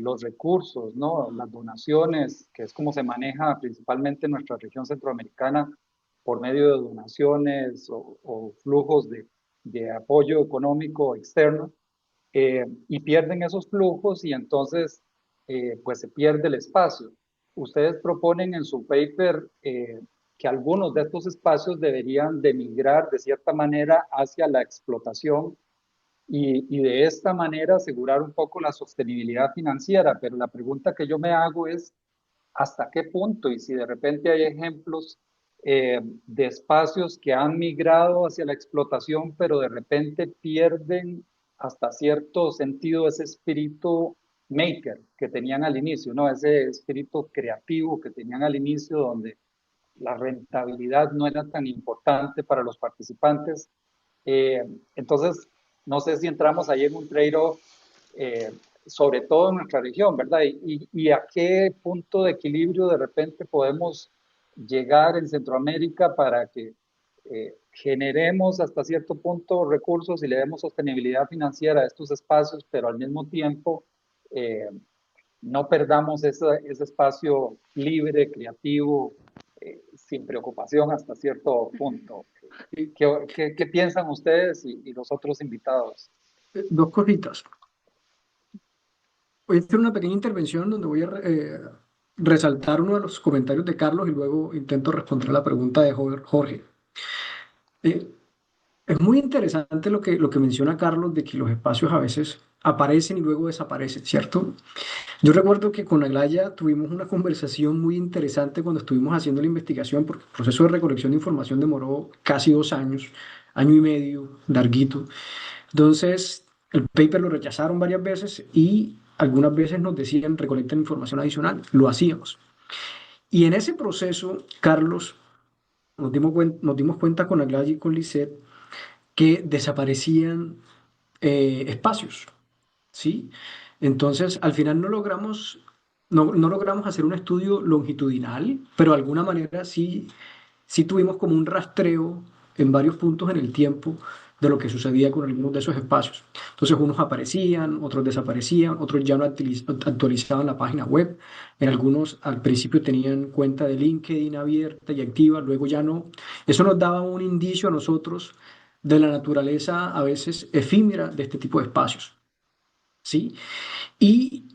los recursos, ¿no? Las donaciones, que es como se maneja principalmente en nuestra región centroamericana por medio de donaciones o flujos de apoyo económico externo, y pierden esos flujos y entonces pues se pierde el espacio. Ustedes proponen en su paper que algunos de estos espacios deberían de migrar de cierta manera hacia la explotación y de esta manera asegurar un poco la sostenibilidad financiera, pero la pregunta que yo me hago es hasta qué punto y si de repente hay ejemplos de espacios que han migrado hacia la explotación, pero de repente pierden hasta cierto sentido ese espíritu maker que tenían al inicio, ¿no? Ese espíritu creativo que tenían al inicio donde la rentabilidad no era tan importante para los participantes. Eh, entonces, no sé si entramos ahí en un trade-off, sobre todo en nuestra región, ¿verdad? Y a qué punto de equilibrio de repente podemos llegar en Centroamérica para que generemos hasta cierto punto recursos y le demos sostenibilidad financiera a estos espacios, pero al mismo tiempo no perdamos ese espacio libre, creativo, sin preocupación hasta cierto punto. ¿Qué piensan ustedes y los otros invitados? Dos cositas. Voy a hacer una pequeña intervención donde voy a resaltar uno de los comentarios de Carlos y luego intento responder la pregunta de Jorge. Eh, es muy interesante lo que menciona Carlos de que los espacios a veces aparecen y luego desaparecen, ¿cierto? Yo recuerdo que con Aglaya tuvimos una conversación muy interesante cuando estuvimos haciendo la investigación, porque el proceso de recolección de información demoró casi 2 años, año y medio, larguito. Entonces, el paper lo rechazaron varias veces y algunas veces nos decían recolecten información adicional. Lo hacíamos. Y en ese proceso, Carlos, nos dimos cuenta con Aglaya y con Lisette que desaparecían espacios, ¿sí? Entonces, al final no logramos hacer un estudio longitudinal, pero de alguna manera sí tuvimos como un rastreo en varios puntos en el tiempo de lo que sucedía con algunos de esos espacios. Entonces, unos aparecían, otros desaparecían, otros ya no actualizaban la página web. En algunos al principio tenían cuenta de LinkedIn abierta y activa, luego ya no. Eso nos daba un indicio a nosotros de la naturaleza a veces efímera de este tipo de espacios, ¿sí? Y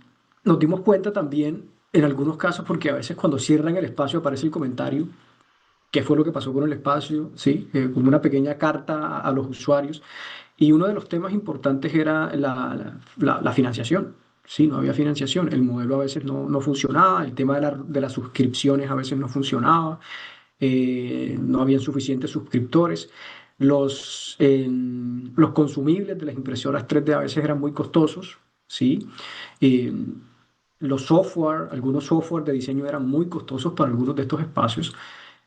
nos dimos cuenta también en algunos casos, porque a veces cuando cierran el espacio aparece el comentario, qué fue lo que pasó con el espacio, ¿sí? Como una pequeña carta a los usuarios. Y uno de los temas importantes era la financiación. Sí, no había financiación, el modelo a veces no funcionaba, el tema de las suscripciones a veces no funcionaba, no habían suficientes suscriptores, los consumibles de las impresoras 3D a veces eran muy costosos, ¿sí? Eh, algunos software de diseño eran muy costosos para algunos de estos espacios,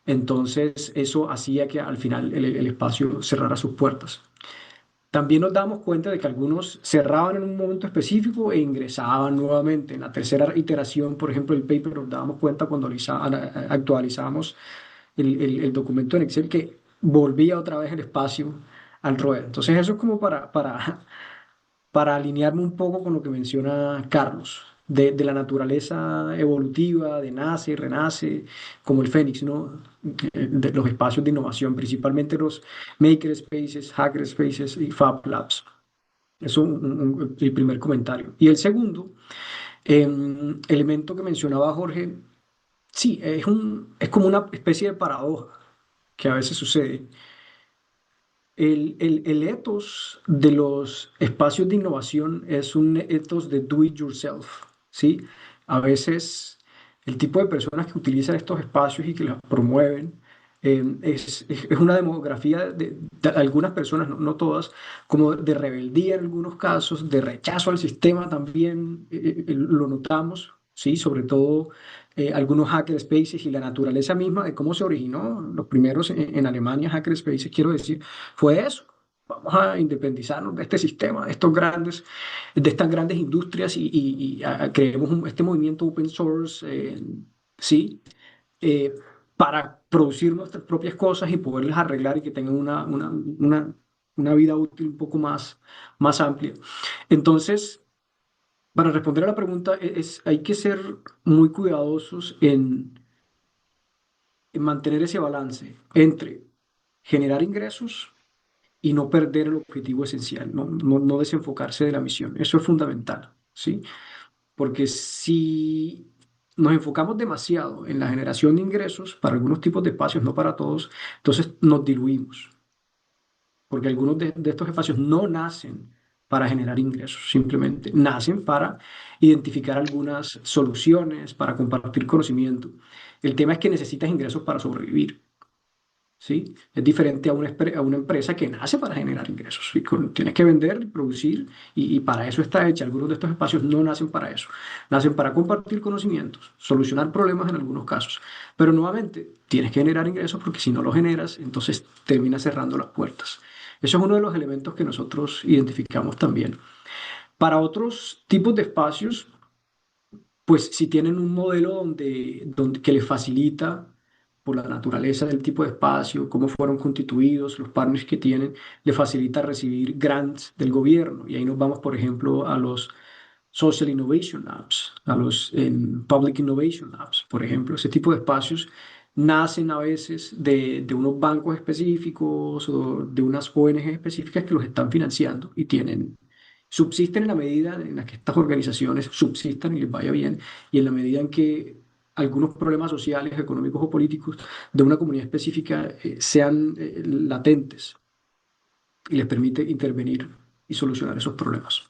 entonces eso hacía que al final el espacio cerrara sus puertas. También nos damos cuenta de que algunos cerraban en un momento específico e ingresaban nuevamente. En la tercera iteración, por ejemplo, el paper nos dábamos cuenta cuando actualizábamos el documento en Excel que volvía otra vez el espacio al ruedo. Entonces eso es como para alinearme un poco con lo que menciona Carlos, de la naturaleza evolutiva, de nace y renace, como el Fénix, ¿no? De los espacios de innovación, principalmente los maker spaces, hacker spaces y Fab Labs. Eso es el primer comentario. Y el segundo elemento que mencionaba Jorge, sí, es como una especie de paradoja que a veces sucede. El ethos de los espacios de innovación es un ethos de do it yourself, ¿sí? A veces el tipo de personas que utilizan estos espacios y que los promueven es una demografía de algunas personas, no todas, como de rebeldía en algunos casos, de rechazo al sistema también, lo notamos, ¿sí? Sobre todo algunos hackerspaces y la naturaleza misma de cómo se originó, los primeros en Alemania hackerspaces, quiero decir fue eso. Vamos a independizarnos de este sistema, de estas grandes industrias y creemos este movimiento open source, sí. Eh, para producir nuestras propias cosas y poderlas arreglar y que tengan una vida útil un poco más amplia. Entonces, para responder a la pregunta, hay que ser muy cuidadosos en mantener ese balance entre generar ingresos y no perder el objetivo esencial, no desenfocarse de la misión. Eso es fundamental, ¿sí? Porque si nos enfocamos demasiado en la generación de ingresos para algunos tipos de espacios, no para todos, entonces nos diluimos, porque algunos de estos espacios no nacen para generar ingresos, simplemente nacen para identificar algunas soluciones, para compartir conocimiento. El tema es que necesitas ingresos para sobrevivir. ¿Sí? Es diferente a una empresa que nace para generar ingresos. ¿Sí? Tienes que vender, producir y para eso está hecha. Algunos de estos espacios no nacen para eso. Nacen para compartir conocimientos, solucionar problemas en algunos casos. Pero nuevamente, tienes que generar ingresos porque si no los generas, entonces terminas cerrando las puertas. Eso es uno de los elementos que nosotros identificamos también. Para otros tipos de espacios, pues si tienen un modelo que les facilita por la naturaleza del tipo de espacio, cómo fueron constituidos, los partners que tienen, les facilita recibir grants del gobierno. Y ahí nos vamos, por ejemplo, a los Social Innovation Labs, a los Public Innovation Labs, por ejemplo. Ese tipo de espacios nacen a veces de unos bancos específicos o de unas ONG específicas que los están financiando y subsisten en la medida en la que estas organizaciones subsistan y les vaya bien y en la medida en que algunos problemas sociales, económicos o políticos de una comunidad específica sean latentes y les permite intervenir y solucionar esos problemas.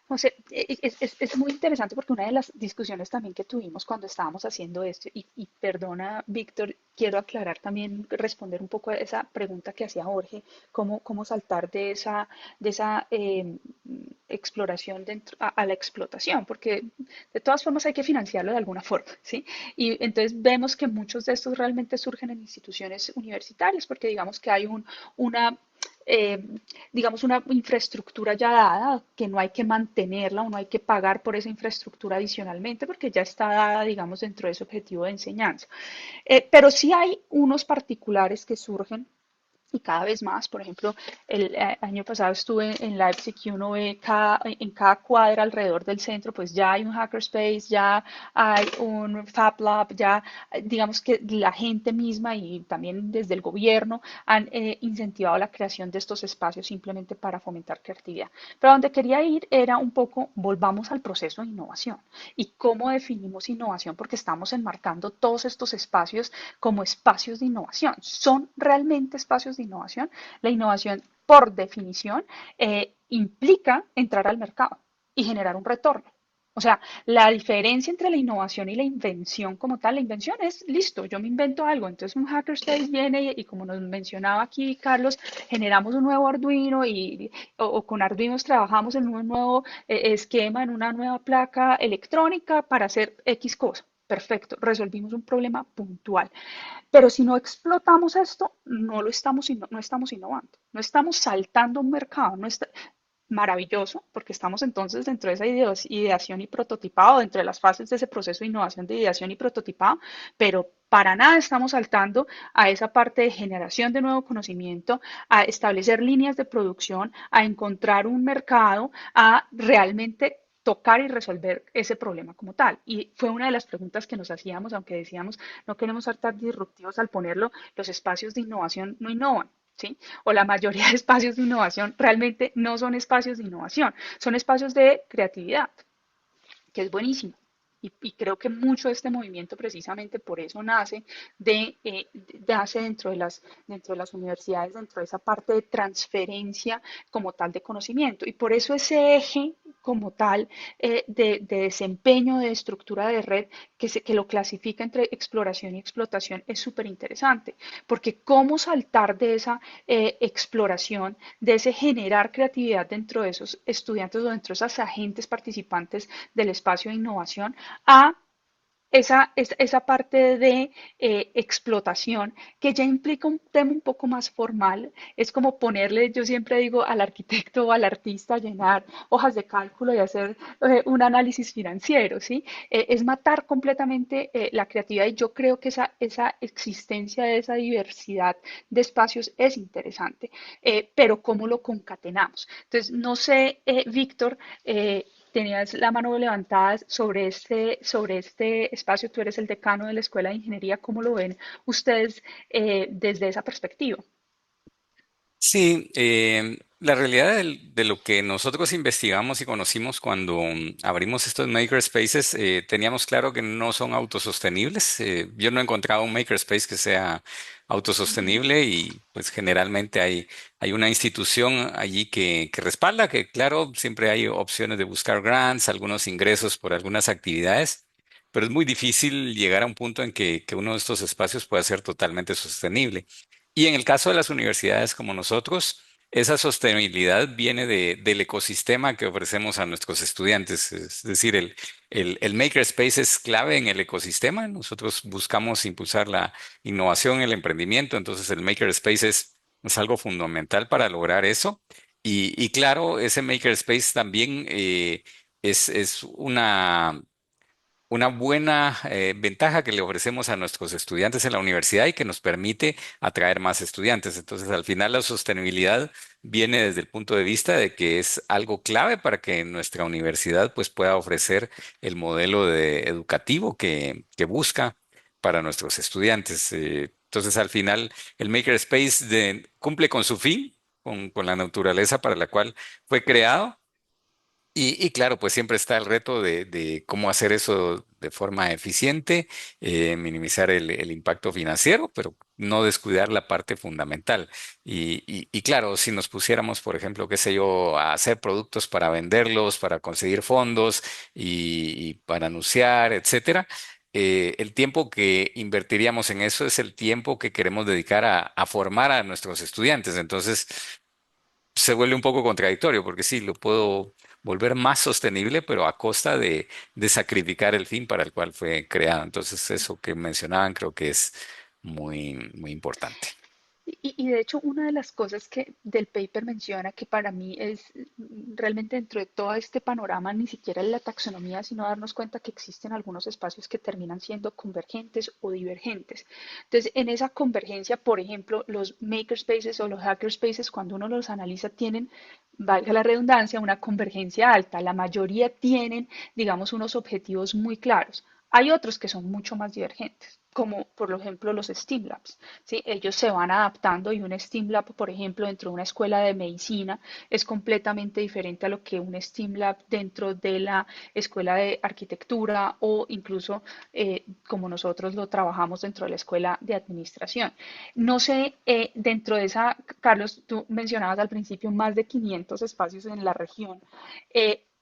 José, es muy interesante porque una de las discusiones también que tuvimos cuando estábamos haciendo esto, y perdona, Víctor, quiero aclarar también, responder un poco a esa pregunta que hacía Jorge, cómo saltar de esa exploración a la explotación, porque de todas formas hay que financiarlo de alguna forma, ¿sí? Y entonces vemos que muchos de estos realmente surgen en instituciones universitarias, porque digamos que hay una eh, digamos, una infraestructura ya dada, que no hay que mantenerla o no hay que pagar por esa infraestructura adicionalmente, porque ya está dada, digamos, dentro de ese objetivo de enseñanza. Pero sí hay unos particulares que surgen y cada vez más. Por ejemplo, el año pasado estuve en Leipzig y uno ve en cada cuadra alrededor del centro, pues ya hay un hackerspace, ya hay un Fab Lab, ya digamos que la gente misma y también desde el gobierno han incentivado la creación de estos espacios simplemente para fomentar creatividad. Pero donde quería ir era un poco, volvamos al proceso de innovación y cómo definimos innovación, porque estamos enmarcando todos estos espacios como espacios de innovación. ¿Son realmente espacios de innovación? La innovación, por definición, implica entrar al mercado y generar un retorno. O sea, la diferencia entre la innovación y la invención como tal, la invención es, listo, yo me invento algo, entonces un hackerspace viene y como nos mencionaba aquí Carlos, generamos un nuevo Arduino o con Arduinos trabajamos en un nuevo esquema, en una nueva placa electrónica para hacer X cosa. Perfecto, resolvimos un problema puntual. Pero si no explotamos esto, no estamos innovando, no estamos saltando un mercado, no está, maravilloso, porque estamos entonces dentro de esa ideación y prototipado, dentro de las fases de ese proceso de innovación de ideación y prototipado, pero para nada estamos saltando a esa parte de generación de nuevo conocimiento, a establecer líneas de producción, a encontrar un mercado, a realmente tocar y resolver ese problema como tal. Y fue una de las preguntas que nos hacíamos, aunque decíamos, no queremos ser tan disruptivos al ponerlo, los espacios de innovación no innovan. ¿Sí? O la mayoría de espacios de innovación realmente no son espacios de innovación, son espacios de creatividad, que es buenísimo. Y creo que mucho de este movimiento precisamente por eso nace dentro de las universidades, dentro de esa parte de transferencia como tal de conocimiento. Y por eso ese eje como tal de desempeño de estructura de red que lo clasifica entre exploración y explotación es súper interesante, porque cómo saltar de esa exploración, de ese generar creatividad dentro de esos estudiantes o dentro de esos agentes participantes del espacio de innovación a esa parte de explotación que ya implica un tema un poco más formal. Es como ponerle, yo siempre digo, al arquitecto o al artista a llenar hojas de cálculo y hacer un análisis financiero, ¿sí? Es matar completamente la creatividad y yo creo que esa existencia de esa diversidad de espacios es interesante, pero ¿cómo lo concatenamos? Entonces, no sé, Víctor, tenías la mano levantada sobre este espacio, tú eres el decano de la Escuela de Ingeniería, ¿cómo lo ven ustedes desde esa perspectiva? Sí, la realidad de lo que nosotros investigamos y conocimos cuando abrimos estos makerspaces, teníamos claro que no son autosostenibles. Yo no he encontrado un makerspace que sea autosostenible y pues generalmente hay una institución allí que respalda, que claro, siempre hay opciones de buscar grants, algunos ingresos por algunas actividades. Pero es muy difícil llegar a un punto en que uno de estos espacios pueda ser totalmente sostenible. Y en el caso de las universidades como nosotros, esa sostenibilidad viene del ecosistema que ofrecemos a nuestros estudiantes. Es decir, el makerspace es clave en el ecosistema. Nosotros buscamos impulsar la innovación, el emprendimiento. Entonces, el makerspace es algo fundamental para lograr eso. Y claro, ese makerspace también es una buena ventaja que le ofrecemos a nuestros estudiantes en la universidad y que nos permite atraer más estudiantes. Entonces, al final, la sostenibilidad viene desde el punto de vista de que es algo clave para que nuestra universidad pues, pueda ofrecer el modelo educativo que busca para nuestros estudiantes. Entonces, al final, el Makerspace cumple con su fin, con la naturaleza para la cual fue creado y claro, pues siempre está el reto de cómo hacer eso de forma eficiente, minimizar el impacto financiero, pero no descuidar la parte fundamental. Y claro, si nos pusiéramos, por ejemplo, qué sé yo, a hacer productos para venderlos, para conseguir fondos y para anunciar, etcétera, el tiempo que invertiríamos en eso es el tiempo que queremos dedicar a formar a nuestros estudiantes. Entonces, se vuelve un poco contradictorio, porque sí, lo puedo volver más sostenible, pero a costa de sacrificar el fin para el cual fue creado. Entonces, eso que mencionaban creo que es muy importante. Y de hecho, una de las cosas que del paper menciona que para mí es realmente dentro de todo este panorama, ni siquiera es la taxonomía, sino darnos cuenta que existen algunos espacios que terminan siendo convergentes o divergentes. Entonces, en esa convergencia, por ejemplo, los makerspaces o los hackerspaces, cuando uno los analiza, tienen, valga la redundancia, una convergencia alta. La mayoría tienen, digamos, unos objetivos muy claros. Hay otros que son mucho más divergentes, como por ejemplo los STEAM Labs. ¿Sí? Ellos se van adaptando y un STEAM Lab, por ejemplo, dentro de una escuela de medicina es completamente diferente a lo que un STEAM Lab dentro de la escuela de arquitectura o incluso como nosotros lo trabajamos dentro de la escuela de administración. No sé, dentro de esa, Carlos, tú mencionabas al principio más de 500 espacios en la región.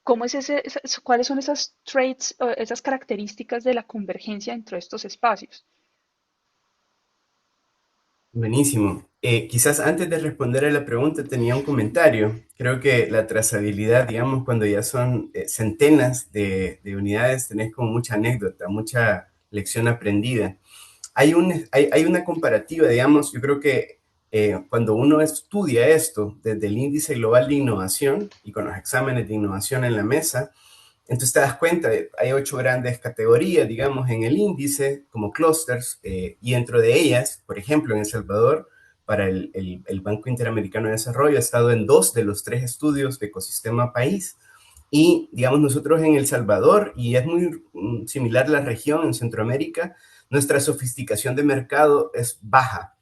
¿Cómo es cuáles son esas traits, esas características de la convergencia dentro de estos espacios? Buenísimo. Quizás antes de responder a la pregunta tenía un comentario. Creo que la trazabilidad, digamos, cuando ya son centenas de unidades, tenés como mucha anécdota, mucha lección aprendida. Hay una comparativa, digamos, yo creo que cuando uno estudia esto desde el índice global de innovación y con los exámenes de innovación en la mesa, entonces te das cuenta, hay 8 grandes categorías, digamos, en el índice, como clusters, y dentro de ellas, por ejemplo, en El Salvador, para el Banco Interamericano de Desarrollo, ha estado en 2 de los 3 estudios de ecosistema país. Y, digamos, nosotros en El Salvador, y es muy similar a la región en Centroamérica, nuestra sofisticación de mercado es baja.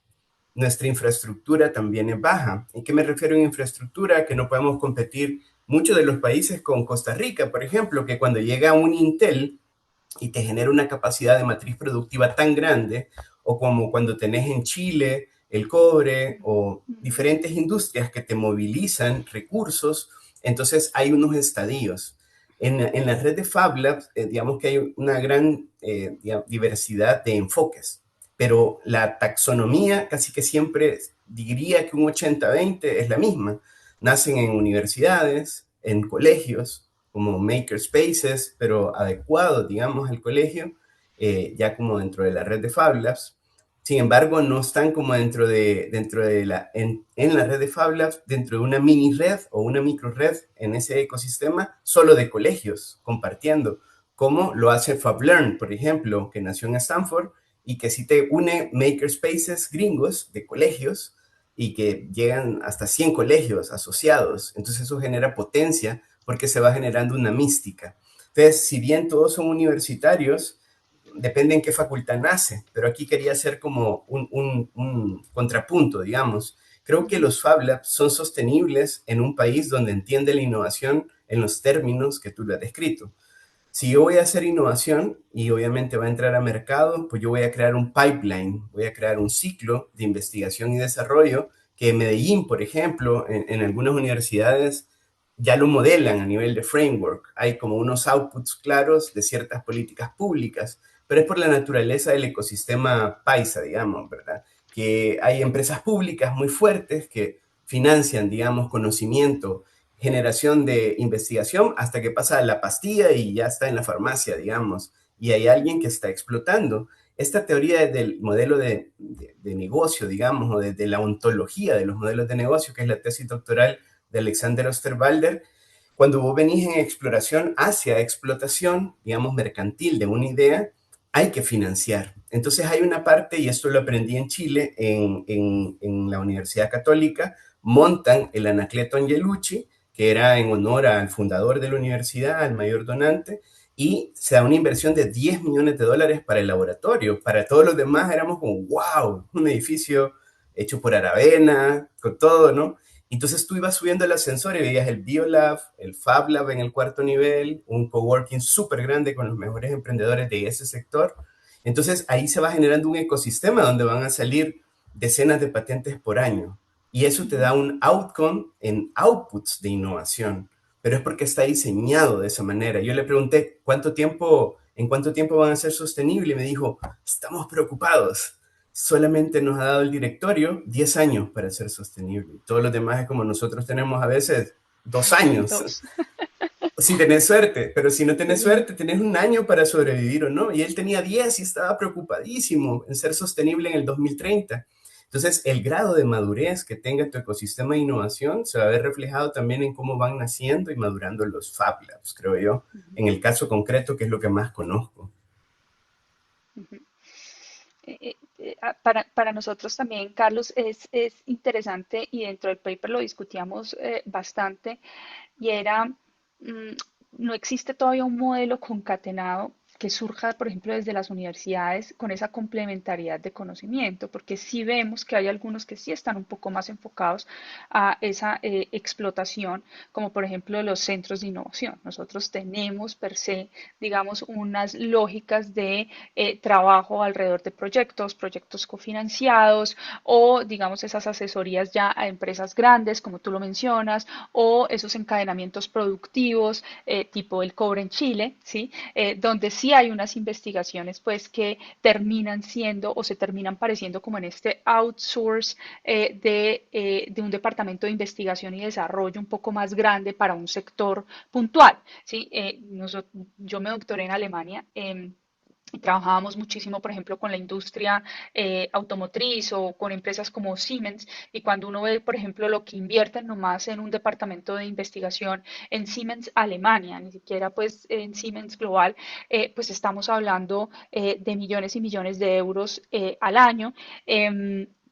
Nuestra infraestructura también es baja. ¿En qué me refiero en infraestructura? Que no podemos competir muchos de los países con Costa Rica, por ejemplo, que cuando llega un Intel y te genera una capacidad de matriz productiva tan grande, o como cuando tenés en Chile el cobre o diferentes industrias que te movilizan recursos, entonces hay unos estadios. En la red de Fab Labs, digamos que hay una gran diversidad de enfoques, pero la taxonomía casi que siempre diría que un 80-20 es la misma. Nacen en universidades, en colegios, como makerspaces, pero adecuados, digamos, al colegio, ya como dentro de la red de Fab Labs. Sin embargo, no están como dentro de en la red de Fab Labs, dentro de una mini red o una micro red en ese ecosistema solo de colegios compartiendo, como lo hace FabLearn, por ejemplo, que nació en Stanford y que sí te une makerspaces gringos de colegios y que llegan hasta 100 colegios asociados. Entonces eso genera potencia porque se va generando una mística. Entonces, si bien todos son universitarios, depende en qué facultad nace, pero aquí quería hacer como un contrapunto, digamos. Creo que los Fab Labs son sostenibles en un país donde entiende la innovación en los términos que tú lo has descrito. Si yo voy a hacer innovación y obviamente va a entrar a mercado, pues yo voy a crear un pipeline, voy a crear un ciclo de investigación y desarrollo que en Medellín, por ejemplo, en algunas universidades ya lo modelan a nivel de framework. Hay como unos outputs claros de ciertas políticas públicas, pero es por la naturaleza del ecosistema paisa, digamos, ¿verdad? Que hay empresas públicas muy fuertes que financian, digamos, conocimiento, generación de investigación hasta que pasa a la pastilla y ya está en la farmacia, digamos, y hay alguien que está explotando. Esta teoría del modelo de negocio, digamos, o de la ontología de los modelos de negocio, que es la tesis doctoral de Alexander Osterwalder, cuando vos venís en exploración hacia explotación, digamos, mercantil de una idea, hay que financiar. Entonces hay una parte, y esto lo aprendí en Chile, en la Universidad Católica, montan el Anacleto Angelucci, que era en honor al fundador de la universidad, al mayor donante, y se da una inversión de 10 millones de dólares para el laboratorio. Para todos los demás éramos como, wow, un edificio hecho por Aravena, con todo, ¿no? Entonces tú ibas subiendo el ascensor y veías el Biolab, el Fab Lab en el cuarto nivel, un coworking súper grande con los mejores emprendedores de ese sector. Entonces ahí se va generando un ecosistema donde van a salir decenas de patentes por año. Y eso te da un outcome en outputs de innovación, pero es porque está diseñado de esa manera. Yo le pregunté, ¿en cuánto tiempo van a ser sostenibles? Y me dijo, estamos preocupados. Solamente nos ha dado el directorio 10 años para ser sostenible. Todos los demás es como nosotros tenemos a veces 2 años. Dos. Si tenés suerte, pero si no tenés Sí. suerte, tenés un año para sobrevivir o no. Y él tenía 10 y estaba preocupadísimo en ser sostenible en el 2030. Entonces, el grado de madurez que tenga tu ecosistema de innovación se va a ver reflejado también en cómo van naciendo y madurando los Fab Labs, creo yo, en el caso concreto, que es lo que más conozco. Ujú. Para nosotros también, Carlos, es interesante y dentro del paper lo discutíamos bastante y era, no existe todavía un modelo concatenado que surja, por ejemplo, desde las universidades con esa complementariedad de conocimiento, porque sí vemos que hay algunos que sí están un poco más enfocados a esa explotación, como por ejemplo los centros de innovación. Nosotros tenemos per se, digamos, unas lógicas de trabajo alrededor de proyectos cofinanciados o, digamos, esas asesorías ya a empresas grandes, como tú lo mencionas, o esos encadenamientos productivos, tipo el cobre en Chile, ¿sí? Donde sí hay unas investigaciones pues que terminan siendo o se terminan pareciendo como en este outsource de un departamento de investigación y desarrollo un poco más grande para un sector puntual, ¿sí? Yo me doctoré en Alemania. Y trabajábamos muchísimo, por ejemplo, con la industria automotriz o con empresas como Siemens. Y cuando uno ve, por ejemplo, lo que invierten nomás en un departamento de investigación en Siemens Alemania, ni siquiera pues en Siemens Global, pues estamos hablando de millones y millones de euros al año.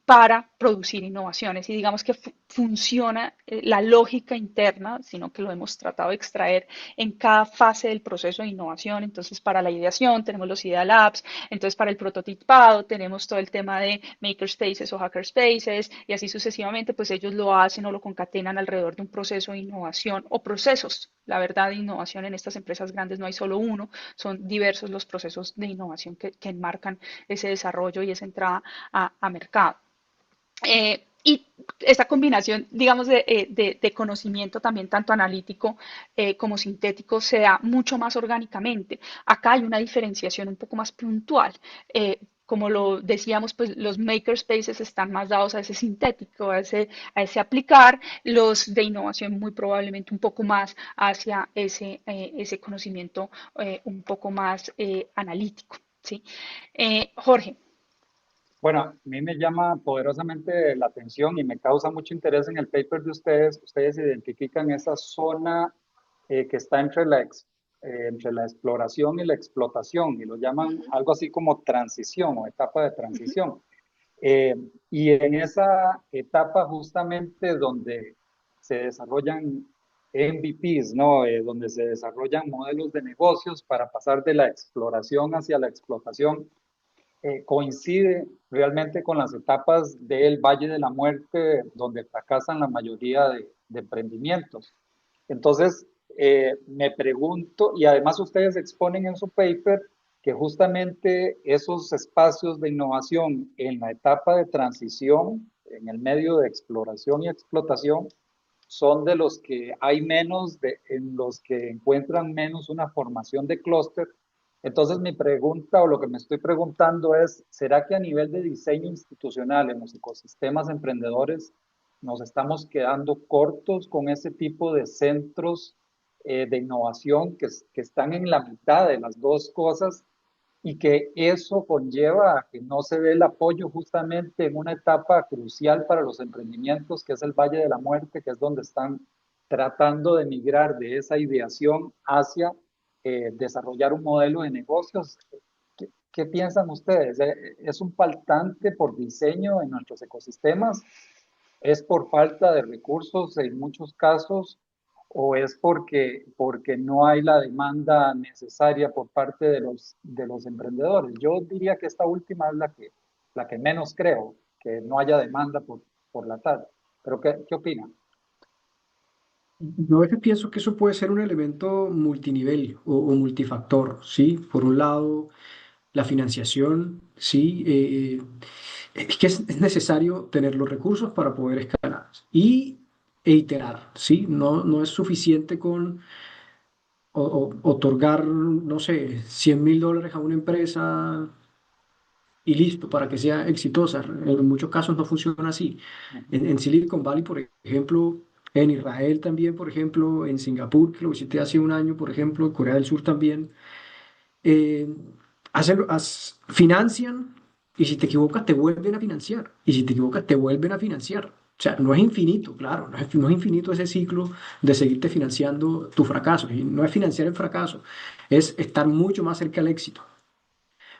Para producir innovaciones y digamos que funciona la lógica interna, sino que lo hemos tratado de extraer en cada fase del proceso de innovación. Entonces, para la ideación tenemos los Idea Labs, entonces para el prototipado tenemos todo el tema de makerspaces o hackerspaces y así sucesivamente, pues ellos lo hacen o lo concatenan alrededor de un proceso de innovación o procesos. La verdad, de innovación en estas empresas grandes no hay solo uno, son diversos los procesos de innovación que enmarcan ese desarrollo y esa entrada a mercado. Y esta combinación, digamos, de conocimiento también tanto analítico como sintético se da mucho más orgánicamente. Acá hay una diferenciación un poco más puntual. Como lo decíamos, pues los makerspaces están más dados a ese sintético, a ese aplicar, los de innovación muy probablemente un poco más hacia ese conocimiento un poco más analítico. ¿Sí? ¿sí? Jorge. Bueno, a mí me llama poderosamente la atención y me causa mucho interés en el paper de ustedes. Ustedes identifican esa zona que está entre la exploración y la explotación y lo llaman algo así como transición o etapa de transición. Y en esa etapa justamente donde se desarrollan MVPs, ¿no? Donde se desarrollan modelos de negocios para pasar de la exploración hacia la explotación, coincide realmente con las etapas del Valle de la Muerte, donde fracasan la mayoría de emprendimientos. Entonces, me pregunto, y además ustedes exponen en su paper que justamente esos espacios de innovación en la etapa de transición, en el medio de exploración y explotación, son de los que hay menos, en los que encuentran menos una formación de clúster. Entonces mi pregunta o lo que me estoy preguntando es, ¿será que a nivel de diseño institucional en los ecosistemas emprendedores nos estamos quedando cortos con ese tipo de centros de innovación que están en la mitad de las dos cosas y que eso conlleva a que no se dé el apoyo justamente en una etapa crucial para los emprendimientos, que es el Valle de la Muerte, que es donde están tratando de migrar de esa ideación hacia desarrollar un modelo de negocios? ¿Qué piensan ustedes? ¿Es un faltante por diseño en nuestros ecosistemas? ¿Es por falta de recursos en muchos casos? ¿O es porque no hay la demanda necesaria por parte de los emprendedores? Yo diría que esta última es la que menos creo, que no haya demanda por la tal. ¿Pero qué opinan? Yo a veces pienso que eso puede ser un elemento multinivel o multifactor, ¿sí? Por un lado, la financiación, ¿sí? Es que es necesario tener los recursos para poder escalar e iterar, ¿sí? No es suficiente con otorgar, no sé, $100.000 a una empresa y listo, para que sea exitosa. En muchos casos no funciona así. En Silicon Valley, por ejemplo, en Israel también, por ejemplo, en Singapur, que lo visité hace un año, por ejemplo, en Corea del Sur también, eh, financian y si te equivocas te vuelven a financiar. Y si te equivocas te vuelven a financiar. O sea, no es infinito, claro, no es infinito ese ciclo de seguirte financiando tu fracaso. Y no es financiar el fracaso, es estar mucho más cerca del éxito.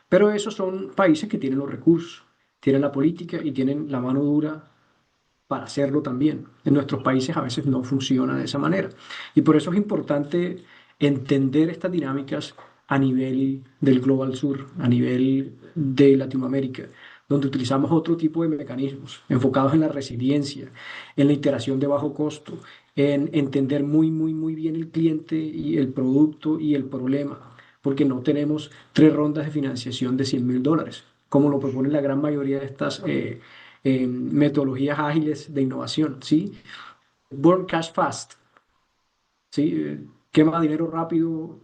Pero esos son países que tienen los recursos, tienen la política y tienen la mano dura para hacerlo también. En nuestros países a veces no funciona de esa manera. Y por eso es importante entender estas dinámicas a nivel del Global Sur, a nivel de Latinoamérica, donde utilizamos otro tipo de mecanismos enfocados en la resiliencia, en la iteración de bajo costo, en entender muy, muy, muy bien el cliente y el producto y el problema, porque no tenemos 3 rondas de financiación de $100.000, como lo proponen la gran mayoría de estas metodologías ágiles de innovación, ¿sí? Burn cash fast, ¿sí? Quema dinero rápido,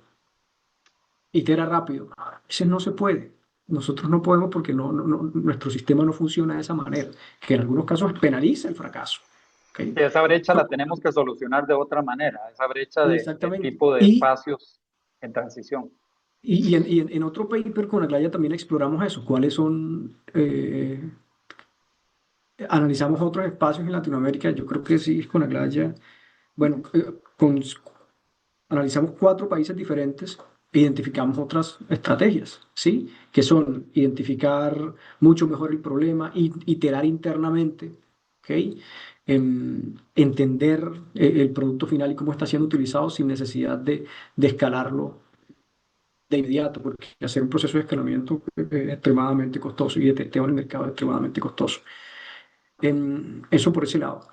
itera rápido. A veces no se puede. Nosotros no podemos porque nuestro sistema no funciona de esa manera, que en algunos casos penaliza el fracaso. ¿Okay? Sí, esa brecha la tenemos que solucionar de otra manera, esa brecha de Exactamente. tipo de espacios en transición. Y en otro paper con Aglaya también exploramos eso, cuáles son, analizamos otros espacios en Latinoamérica, yo creo que sí, con Aglaya, bueno, analizamos 4 países diferentes e identificamos otras estrategias, ¿sí? Que son identificar mucho mejor el problema, iterar internamente, ¿ok? Entender el producto final y cómo está siendo utilizado sin necesidad de escalarlo de inmediato, porque hacer un proceso de escalamiento es extremadamente costoso y de testeo en el mercado es extremadamente costoso. Eso por ese lado.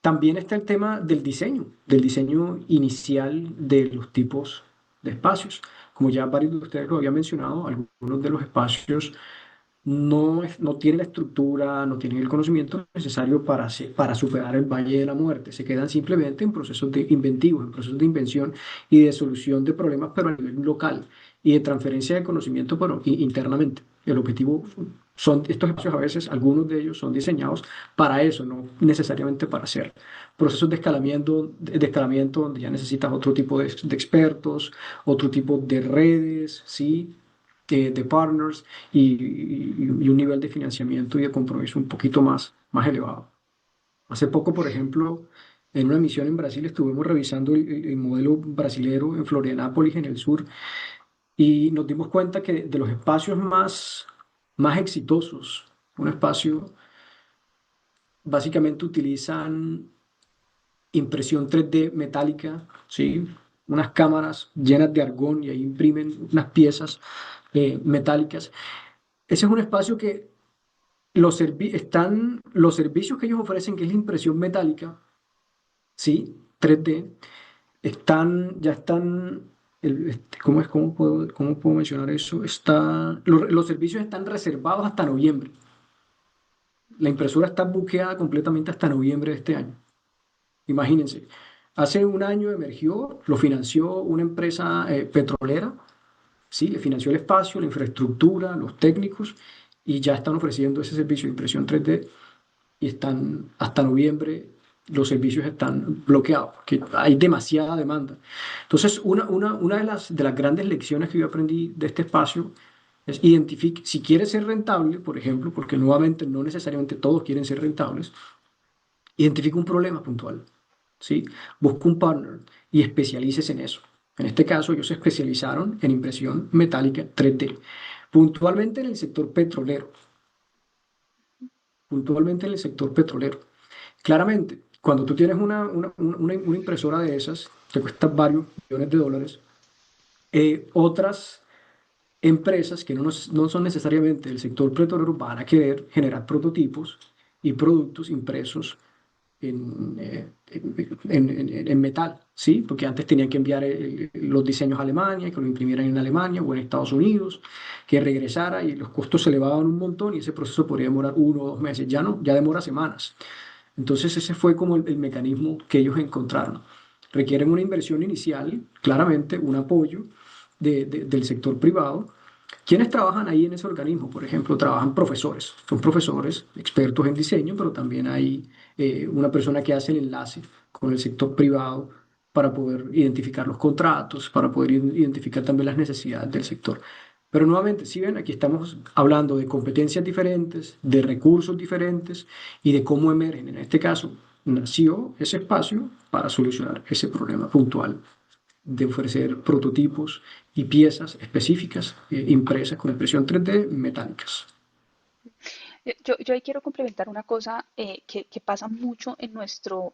También está el tema del diseño inicial de los tipos de espacios. Como ya varios de ustedes lo habían mencionado, algunos de los espacios no tienen la estructura, no tienen el conocimiento necesario para superar el Valle de la Muerte. Se quedan simplemente en procesos inventivos, en procesos de invención y de solución de problemas, pero a nivel local y de transferencia de conocimiento, pero internamente. El objetivo son estos espacios, a veces algunos de ellos son diseñados para eso, no necesariamente para hacer procesos de escalamiento donde ya necesitas otro tipo de expertos, otro tipo de redes, ¿sí? de partners y un nivel de financiamiento y de compromiso un poquito más elevado. Hace poco, por ejemplo, en una misión en Brasil estuvimos revisando el modelo brasilero en Florianópolis, en el sur, y nos dimos cuenta que de los espacios más exitosos, un espacio básicamente utilizan impresión 3D metálica, ¿sí? Unas cámaras llenas de argón y ahí imprimen unas piezas metálicas. Ese es un espacio que los servicios que ellos ofrecen, que es la impresión metálica, ¿sí? 3D, ya están, cómo puedo mencionar eso? Los servicios están reservados hasta noviembre. La impresora está buqueada completamente hasta noviembre de este año. Imagínense, hace un año emergió, lo financió una empresa petrolera, ¿sí? Le financió el espacio, la infraestructura, los técnicos, y ya están ofreciendo ese servicio de impresión 3D y están hasta noviembre, los servicios están bloqueados porque hay demasiada demanda. Entonces, una de las grandes lecciones que yo aprendí de este espacio es identificar, si quieres ser rentable, por ejemplo, porque nuevamente no necesariamente todos quieren ser rentables, identifica un problema puntual, ¿sí? Busca un partner y especialices en eso. En este caso, ellos se especializaron en impresión metálica 3D, puntualmente en el sector petrolero, puntualmente en el sector petrolero. Claramente, cuando tú tienes una impresora de esas, te cuesta varios millones de dólares, otras empresas que no son necesariamente del sector petrolero van a querer generar prototipos y productos impresos en metal, ¿sí? Porque antes tenían que enviar los diseños a Alemania, que lo imprimieran en Alemania o en Estados Unidos, que regresara y los costos se elevaban un montón y ese proceso podría demorar 1 o 2 meses. Ya no, ya demora semanas. Entonces ese fue como el mecanismo que ellos encontraron. Requieren una inversión inicial, claramente un apoyo del sector privado. ¿Quiénes trabajan ahí en ese organismo? Por ejemplo, trabajan profesores. Son profesores expertos en diseño, pero también hay una persona que hace el enlace con el sector privado para poder identificar los contratos, para poder identificar también las necesidades del sector. Pero nuevamente, si ven, aquí estamos hablando de competencias diferentes, de recursos diferentes y de cómo emergen. En este caso, nació ese espacio para solucionar ese problema puntual de ofrecer prototipos y piezas específicas impresas con impresión 3D metálicas. Yo ahí quiero complementar una cosa que pasa mucho en nuestra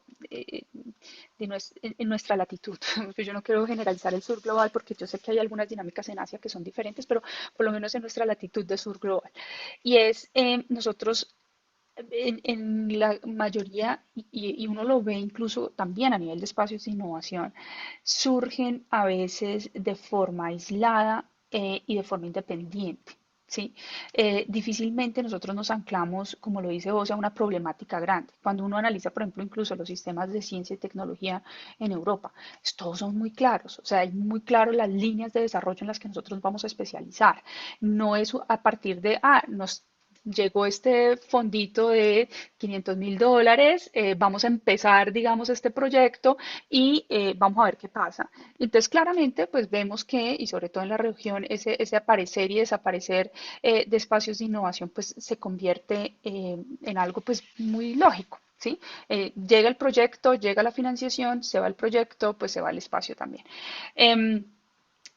latitud. Pues yo no quiero generalizar el sur global porque yo sé que hay algunas dinámicas en Asia que son diferentes, pero por lo menos en nuestra latitud de sur global. Y es nosotros en la mayoría, y uno lo ve incluso también a nivel de espacios de innovación, surgen a veces de forma aislada y de forma independiente. ¿Sí? Difícilmente nosotros nos anclamos, como lo dice vos, a una problemática grande. Cuando uno analiza, por ejemplo, incluso los sistemas de ciencia y tecnología en Europa, todos son muy claros, o sea, hay muy claro las líneas de desarrollo en las que nosotros vamos a especializar. No es a partir de, nos llegó este fondito de $500.000, vamos a empezar, digamos, este proyecto y vamos a ver qué pasa. Entonces, claramente, pues vemos que, y sobre todo en la región, ese aparecer y desaparecer de espacios de innovación, pues se convierte en algo pues muy lógico. ¿Sí? Llega el proyecto, llega la financiación, se va el proyecto, pues se va el espacio también. Em,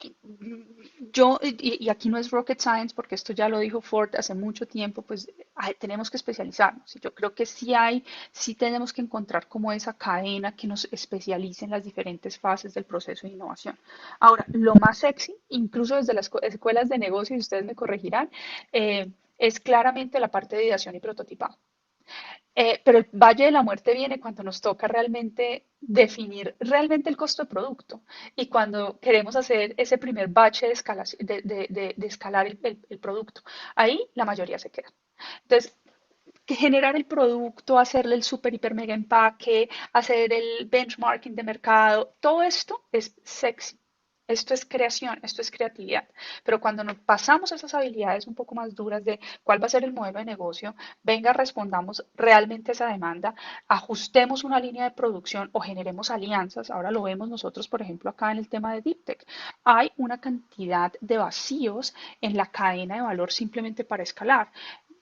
y aquí no es rocket science, porque esto ya lo dijo Ford hace mucho tiempo, pues tenemos que especializarnos. Y yo creo que sí tenemos que encontrar como esa cadena que nos especialice en las diferentes fases del proceso de innovación. Ahora, lo más sexy, incluso desde las escuelas de negocios, y ustedes me corregirán, es claramente la parte de ideación y prototipado. Pero el valle de la muerte viene cuando nos toca realmente definir realmente el costo de producto y cuando queremos hacer ese primer bache de escalar el producto. Ahí la mayoría se queda. Entonces, generar el producto, hacerle el super, hiper, mega empaque, hacer el benchmarking de mercado, todo esto es sexy. Esto es creación, esto es creatividad. Pero cuando nos pasamos esas habilidades un poco más duras de cuál va a ser el modelo de negocio, venga, respondamos realmente a esa demanda, ajustemos una línea de producción o generemos alianzas. Ahora lo vemos nosotros, por ejemplo, acá en el tema de Deep Tech. Hay una cantidad de vacíos en la cadena de valor simplemente para escalar.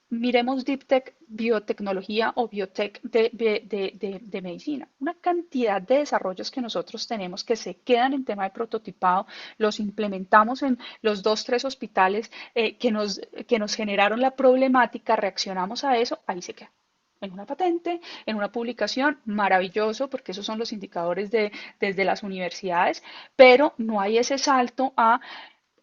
Miremos Deep Tech, biotecnología o biotech de medicina. Una cantidad de desarrollos que nosotros tenemos que se quedan en tema de prototipado, los implementamos en los dos, tres hospitales que nos generaron la problemática, reaccionamos a eso, ahí se queda. En una patente, en una publicación, maravilloso, porque esos son los indicadores desde las universidades, pero no hay ese salto a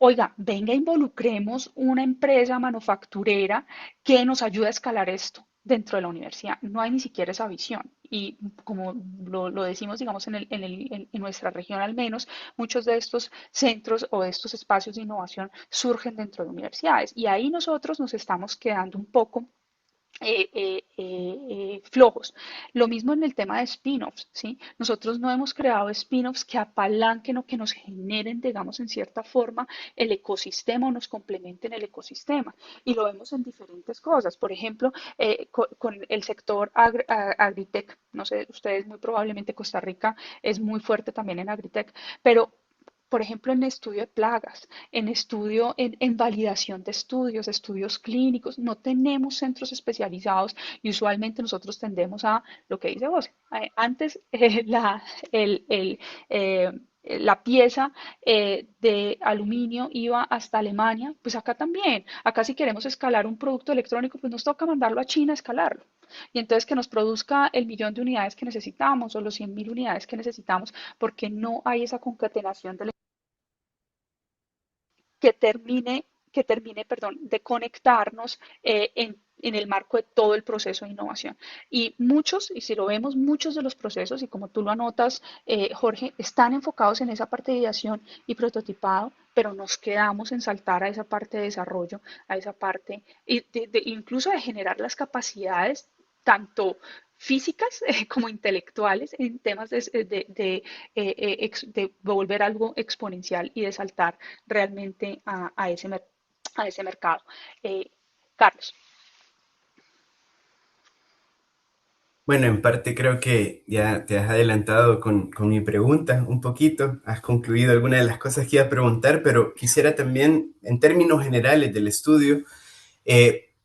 oiga, venga, involucremos una empresa manufacturera que nos ayude a escalar esto dentro de la universidad. No hay ni siquiera esa visión. Y como lo decimos, digamos, en nuestra región al menos, muchos de estos centros o de estos espacios de innovación surgen dentro de universidades. Y ahí nosotros nos estamos quedando un poco flojos. Lo mismo en el tema de spin-offs, ¿sí? Nosotros no hemos creado spin-offs que apalanquen o que nos generen, digamos, en cierta forma el ecosistema o nos complementen el ecosistema. Y lo vemos en diferentes cosas. Por ejemplo, con el sector agritech, no sé, ustedes muy probablemente Costa Rica es muy fuerte también en agritech, pero por ejemplo, en estudio de plagas, en validación de estudios, estudios clínicos, no tenemos centros especializados y usualmente nosotros tendemos a lo que dice vos. Antes la pieza de aluminio iba hasta Alemania, pues acá también. Acá si queremos escalar un producto electrónico, pues nos toca mandarlo a China a escalarlo. Y entonces que nos produzca el millón de unidades que necesitamos o los 100.000 unidades que necesitamos, porque no hay esa concatenación de perdón, de conectarnos en el marco de todo el proceso de innovación. Y muchos, y si lo vemos, muchos de los procesos, y como tú lo anotas, Jorge, están enfocados en esa parte de ideación y prototipado, pero nos quedamos en saltar a esa parte de desarrollo, a esa parte, incluso de generar las capacidades, tanto físicas como intelectuales en temas de volver algo exponencial y de saltar realmente a ese mercado. Carlos. Bueno, en parte creo que ya te has adelantado con mi pregunta un poquito, has concluido algunas de las cosas que iba a preguntar, pero quisiera también, en términos generales del estudio,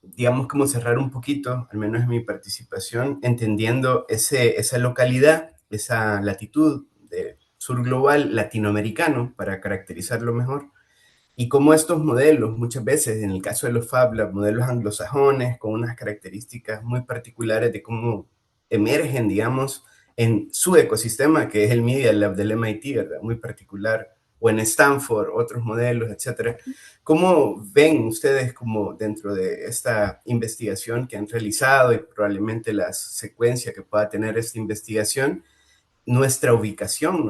digamos como cerrar un poquito, al menos en mi participación, entendiendo esa localidad, esa latitud de sur global latinoamericano, para caracterizarlo mejor, y cómo estos modelos, muchas veces, en el caso de los Fab Lab, modelos anglosajones, con unas características muy particulares de cómo emergen, digamos, en su ecosistema, que es el Media Lab del MIT, ¿verdad? Muy particular, o en Stanford, otros modelos, etcétera. ¿Cómo ven ustedes como dentro de esta investigación que han realizado y probablemente la secuencia que pueda tener esta investigación, nuestra ubicación,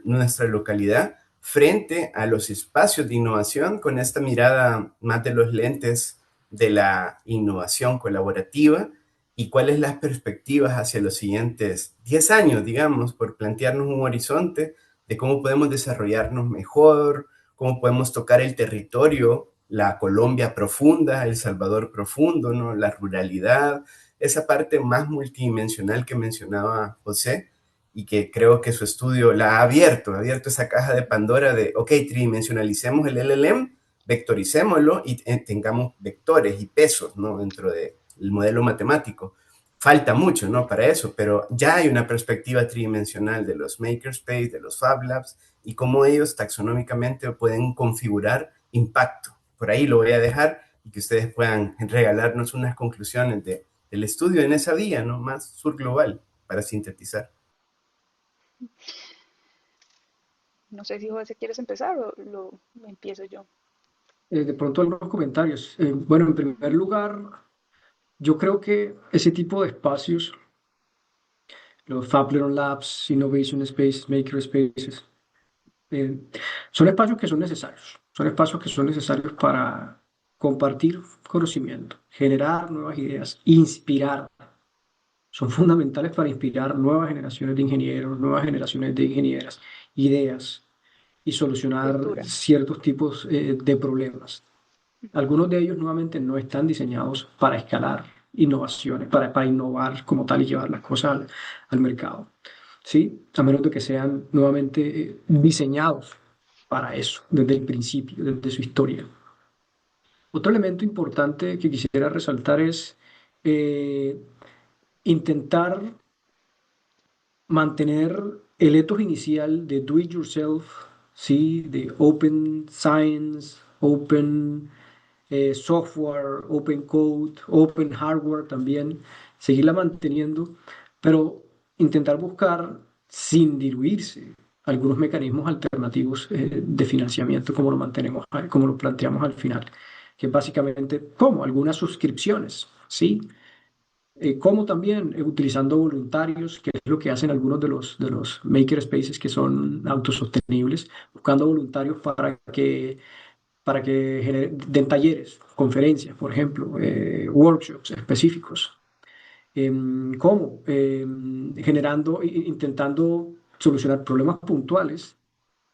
nuestra localidad frente a los espacios de innovación con esta mirada más de los lentes de la innovación colaborativa y cuáles las perspectivas hacia los siguientes 10 años, digamos, por plantearnos un horizonte de cómo podemos desarrollarnos mejor, cómo podemos tocar el territorio, la Colombia profunda, El Salvador profundo, ¿no? La ruralidad, esa parte más multidimensional que mencionaba José, y que creo que su estudio la ha abierto esa caja de Pandora de, ok, tridimensionalicemos el LLM, vectoricémoslo y tengamos vectores y pesos, ¿no? Dentro del modelo matemático. Falta mucho, ¿no? Para eso, pero ya hay una perspectiva tridimensional de los makerspace, de los Fab Labs y cómo ellos taxonómicamente pueden configurar impacto. Por ahí lo voy a dejar y que ustedes puedan regalarnos unas conclusiones del estudio en esa vía, ¿no? Más surglobal, para sintetizar. No sé si José quieres empezar o lo empiezo yo. De pronto algunos comentarios. Bueno, en primer lugar, yo creo que ese tipo de espacios, los Fab Learn Labs, Innovation Spaces, Maker Spaces, eh, son espacios que son necesarios. Son espacios que son necesarios para compartir conocimiento, generar nuevas ideas, inspirar. Son fundamentales para inspirar nuevas generaciones de ingenieros, nuevas generaciones de ingenieras, ideas. y solucionar cultura. ciertos tipos de problemas. Algunos de ellos nuevamente no están diseñados para escalar innovaciones, para innovar como tal y llevar las cosas al mercado, ¿sí? A menos de que sean nuevamente diseñados para eso, desde el principio, desde su historia. Otro elemento importante que quisiera resaltar es eh, intentar mantener el ethos inicial de do it yourself, ¿sí? De open science, open software, open code, open hardware también, seguirla manteniendo, pero intentar buscar sin diluirse algunos mecanismos alternativos de financiamiento como lo mantenemos, como lo planteamos al final, que es básicamente como algunas suscripciones, ¿sí? Como también utilizando voluntarios, que es lo que hacen algunos de los makerspaces que son autosostenibles, buscando voluntarios para que den talleres, conferencias, por ejemplo, workshops específicos. ¿Cómo? Generando, intentando solucionar problemas puntuales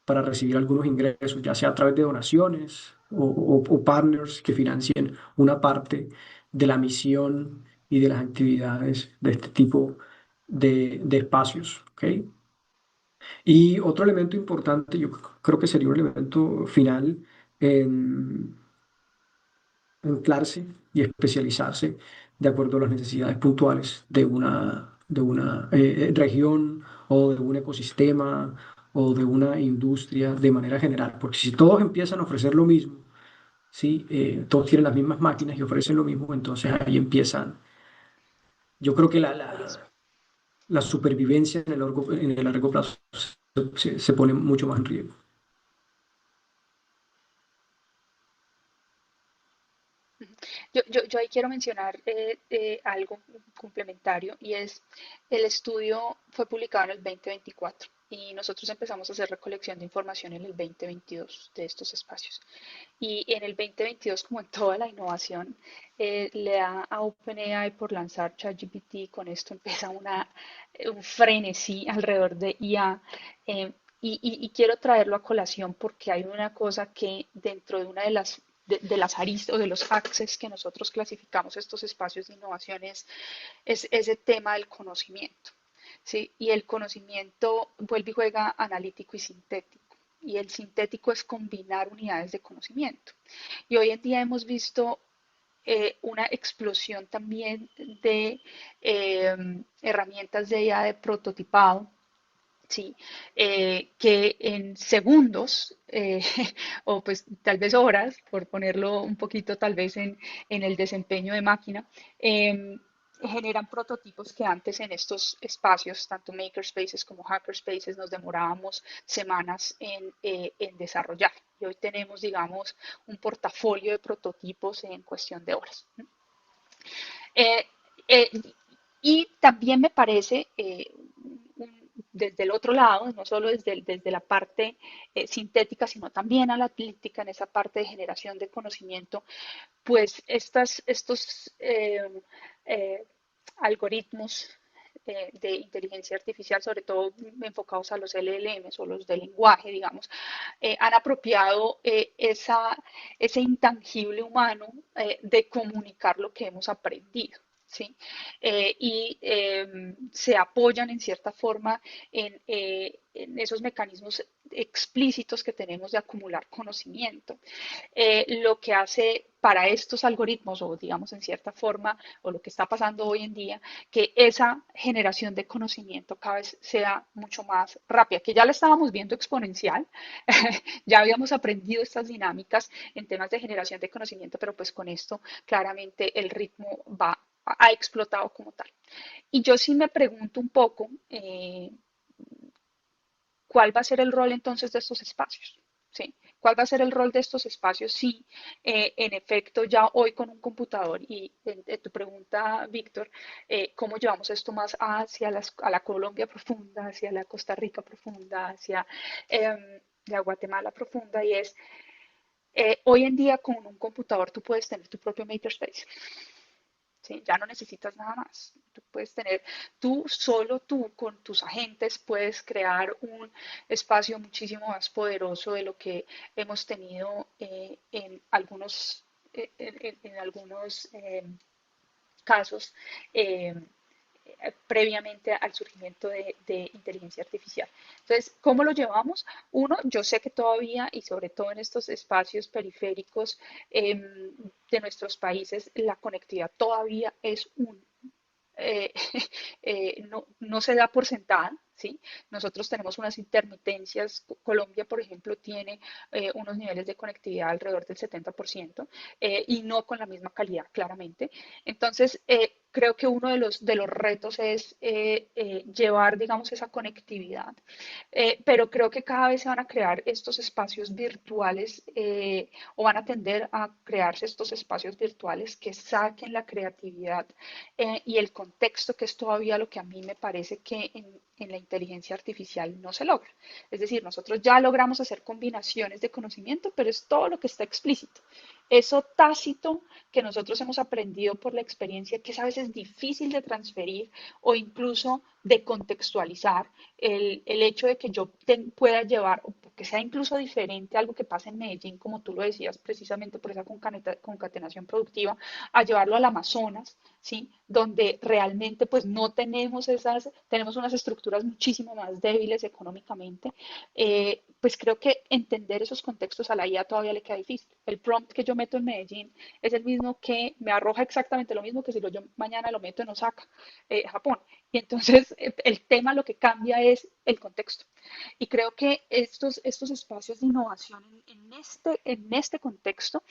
para recibir algunos ingresos, ya sea a través de donaciones o partners que financien una parte de la misión y de las actividades de este tipo de espacios. ¿Ok? Y otro elemento importante, yo creo que sería un elemento final, en anclarse y especializarse de acuerdo a las necesidades puntuales de una región o de un ecosistema o de una industria de manera general. Porque si todos empiezan a ofrecer lo mismo, ¿sí? Todos tienen las mismas máquinas y ofrecen lo mismo, entonces ahí empiezan. Yo creo que Monopolismo. la supervivencia en el largo plazo se pone mucho más en riesgo. Yo ahí quiero mencionar algo complementario y es el estudio fue publicado en el 2024 y nosotros empezamos a hacer recolección de información en el 2022 de estos espacios. Y en el 2022, como en toda la innovación, le da a OpenAI por lanzar ChatGPT, con esto empieza un frenesí alrededor de IA. eh, y quiero traerlo a colación porque hay una cosa que dentro de una de las aristas o de los axes que nosotros clasificamos estos espacios de innovación es ese tema del conocimiento. ¿Sí? Y el conocimiento vuelve y juega analítico y sintético. Y el sintético es combinar unidades de conocimiento. Y hoy en día hemos visto una explosión también de herramientas de IA de prototipado, ¿sí? Que en segundos o pues tal vez horas, por ponerlo un poquito tal vez en el desempeño de máquina, generan prototipos que antes en estos espacios, tanto makerspaces como hackerspaces, nos demorábamos semanas en desarrollar. Y hoy tenemos, digamos, un portafolio de prototipos en cuestión de horas. Eh, eh, y también me parece, desde el otro lado, no solo desde la parte sintética, sino también analítica, en esa parte de generación de conocimiento, pues estos eh, algoritmos de inteligencia artificial, sobre todo enfocados a los LLMs o los de lenguaje, digamos, han apropiado ese intangible humano de comunicar lo que hemos aprendido. ¿Sí? Se apoyan en cierta forma en esos mecanismos explícitos que tenemos de acumular conocimiento. Lo que hace para estos algoritmos, o digamos en cierta forma, o lo que está pasando hoy en día, que esa generación de conocimiento cada vez sea mucho más rápida, que ya la estábamos viendo exponencial, ya habíamos aprendido estas dinámicas en temas de generación de conocimiento, pero pues con esto claramente el ritmo ha explotado como tal. Y yo sí me pregunto un poco cuál va a ser el rol entonces de estos espacios. ¿Sí? ¿Cuál va a ser el rol de estos espacios si en efecto ya hoy con un computador y en tu pregunta, Víctor, cómo llevamos esto más hacia a la Colombia profunda, hacia la Costa Rica profunda, hacia la Guatemala profunda y hoy en día con un computador tú puedes tener tu propio makerspace. ¿sí? Ya no necesitas nada más. Tú puedes tener, tú solo tú con tus agentes puedes crear un espacio muchísimo más poderoso de lo que hemos tenido en algunos casos eh, previamente al surgimiento de inteligencia artificial. Entonces, ¿cómo lo llevamos? Uno, yo sé que todavía, y sobre todo en estos espacios periféricos de nuestros países, la conectividad todavía es eh, no se da por sentada, ¿sí? Nosotros tenemos unas intermitencias. Colombia, por ejemplo, tiene unos niveles de conectividad alrededor del 70% y no con la misma calidad, claramente. Entonces, creo que uno de los retos es llevar, digamos, esa conectividad, pero creo que cada vez se van a crear estos espacios virtuales o van a tender a crearse estos espacios virtuales que saquen la creatividad y el contexto, que es todavía lo que a mí me parece que en la inteligencia artificial no se logra. Es decir, nosotros ya logramos hacer combinaciones de conocimiento, pero es todo lo que está explícito. Eso tácito que nosotros hemos aprendido por la experiencia, que es a veces difícil de transferir o incluso de contextualizar, el hecho de que yo pueda llevar, o que sea incluso diferente a algo que pasa en Medellín, como tú lo decías, precisamente por esa concatenación productiva, a llevarlo al Amazonas, ¿sí? Donde realmente pues no tenemos tenemos unas estructuras muchísimo más débiles económicamente, pues creo que entender esos contextos a la IA todavía le queda difícil. El prompt que yo meto en Medellín es el mismo que me arroja exactamente lo mismo que si yo mañana lo meto en Osaka, Japón. Y entonces el tema lo que cambia es el contexto. Y creo que estos espacios de innovación en este contexto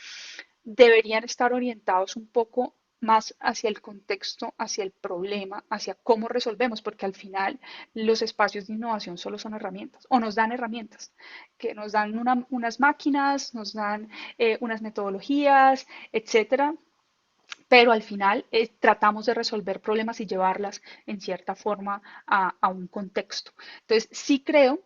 deberían estar orientados un poco más hacia el contexto, hacia el problema, hacia cómo resolvemos, porque al final los espacios de innovación solo son herramientas o nos dan herramientas, que nos dan unas máquinas, nos dan unas metodologías, etcétera, pero al final tratamos de resolver problemas y llevarlas en cierta forma a un contexto. Entonces, sí creo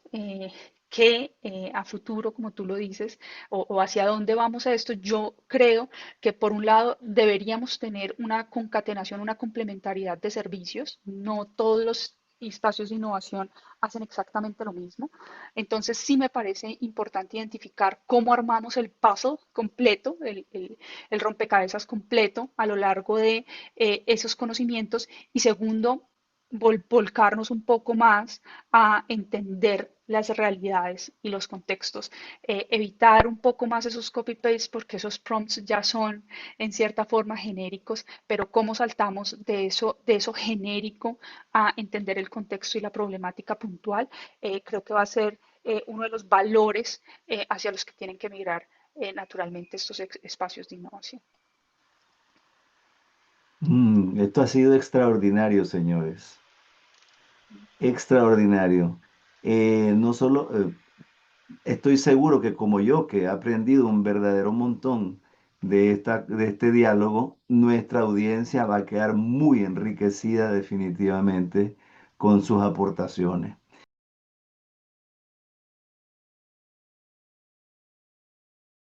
que a futuro, como tú lo dices, o hacia dónde vamos a esto, yo creo que por un lado deberíamos tener una concatenación, una complementariedad de servicios. No todos los espacios de innovación hacen exactamente lo mismo. Entonces sí me parece importante identificar cómo armamos el puzzle completo, el rompecabezas completo a lo largo de esos conocimientos. Y segundo, volcarnos un poco más a entender las realidades y los contextos, evitar un poco más esos copy-paste porque esos prompts ya son en cierta forma genéricos, pero cómo saltamos de eso genérico a entender el contexto y la problemática puntual, creo que va a ser uno de los valores hacia los que tienen que migrar naturalmente estos espacios de innovación. Esto ha sido extraordinario, señores. Extraordinario. No solo, estoy seguro que como yo, que he aprendido un verdadero montón de este diálogo, nuestra audiencia va a quedar muy enriquecida definitivamente con sus aportaciones.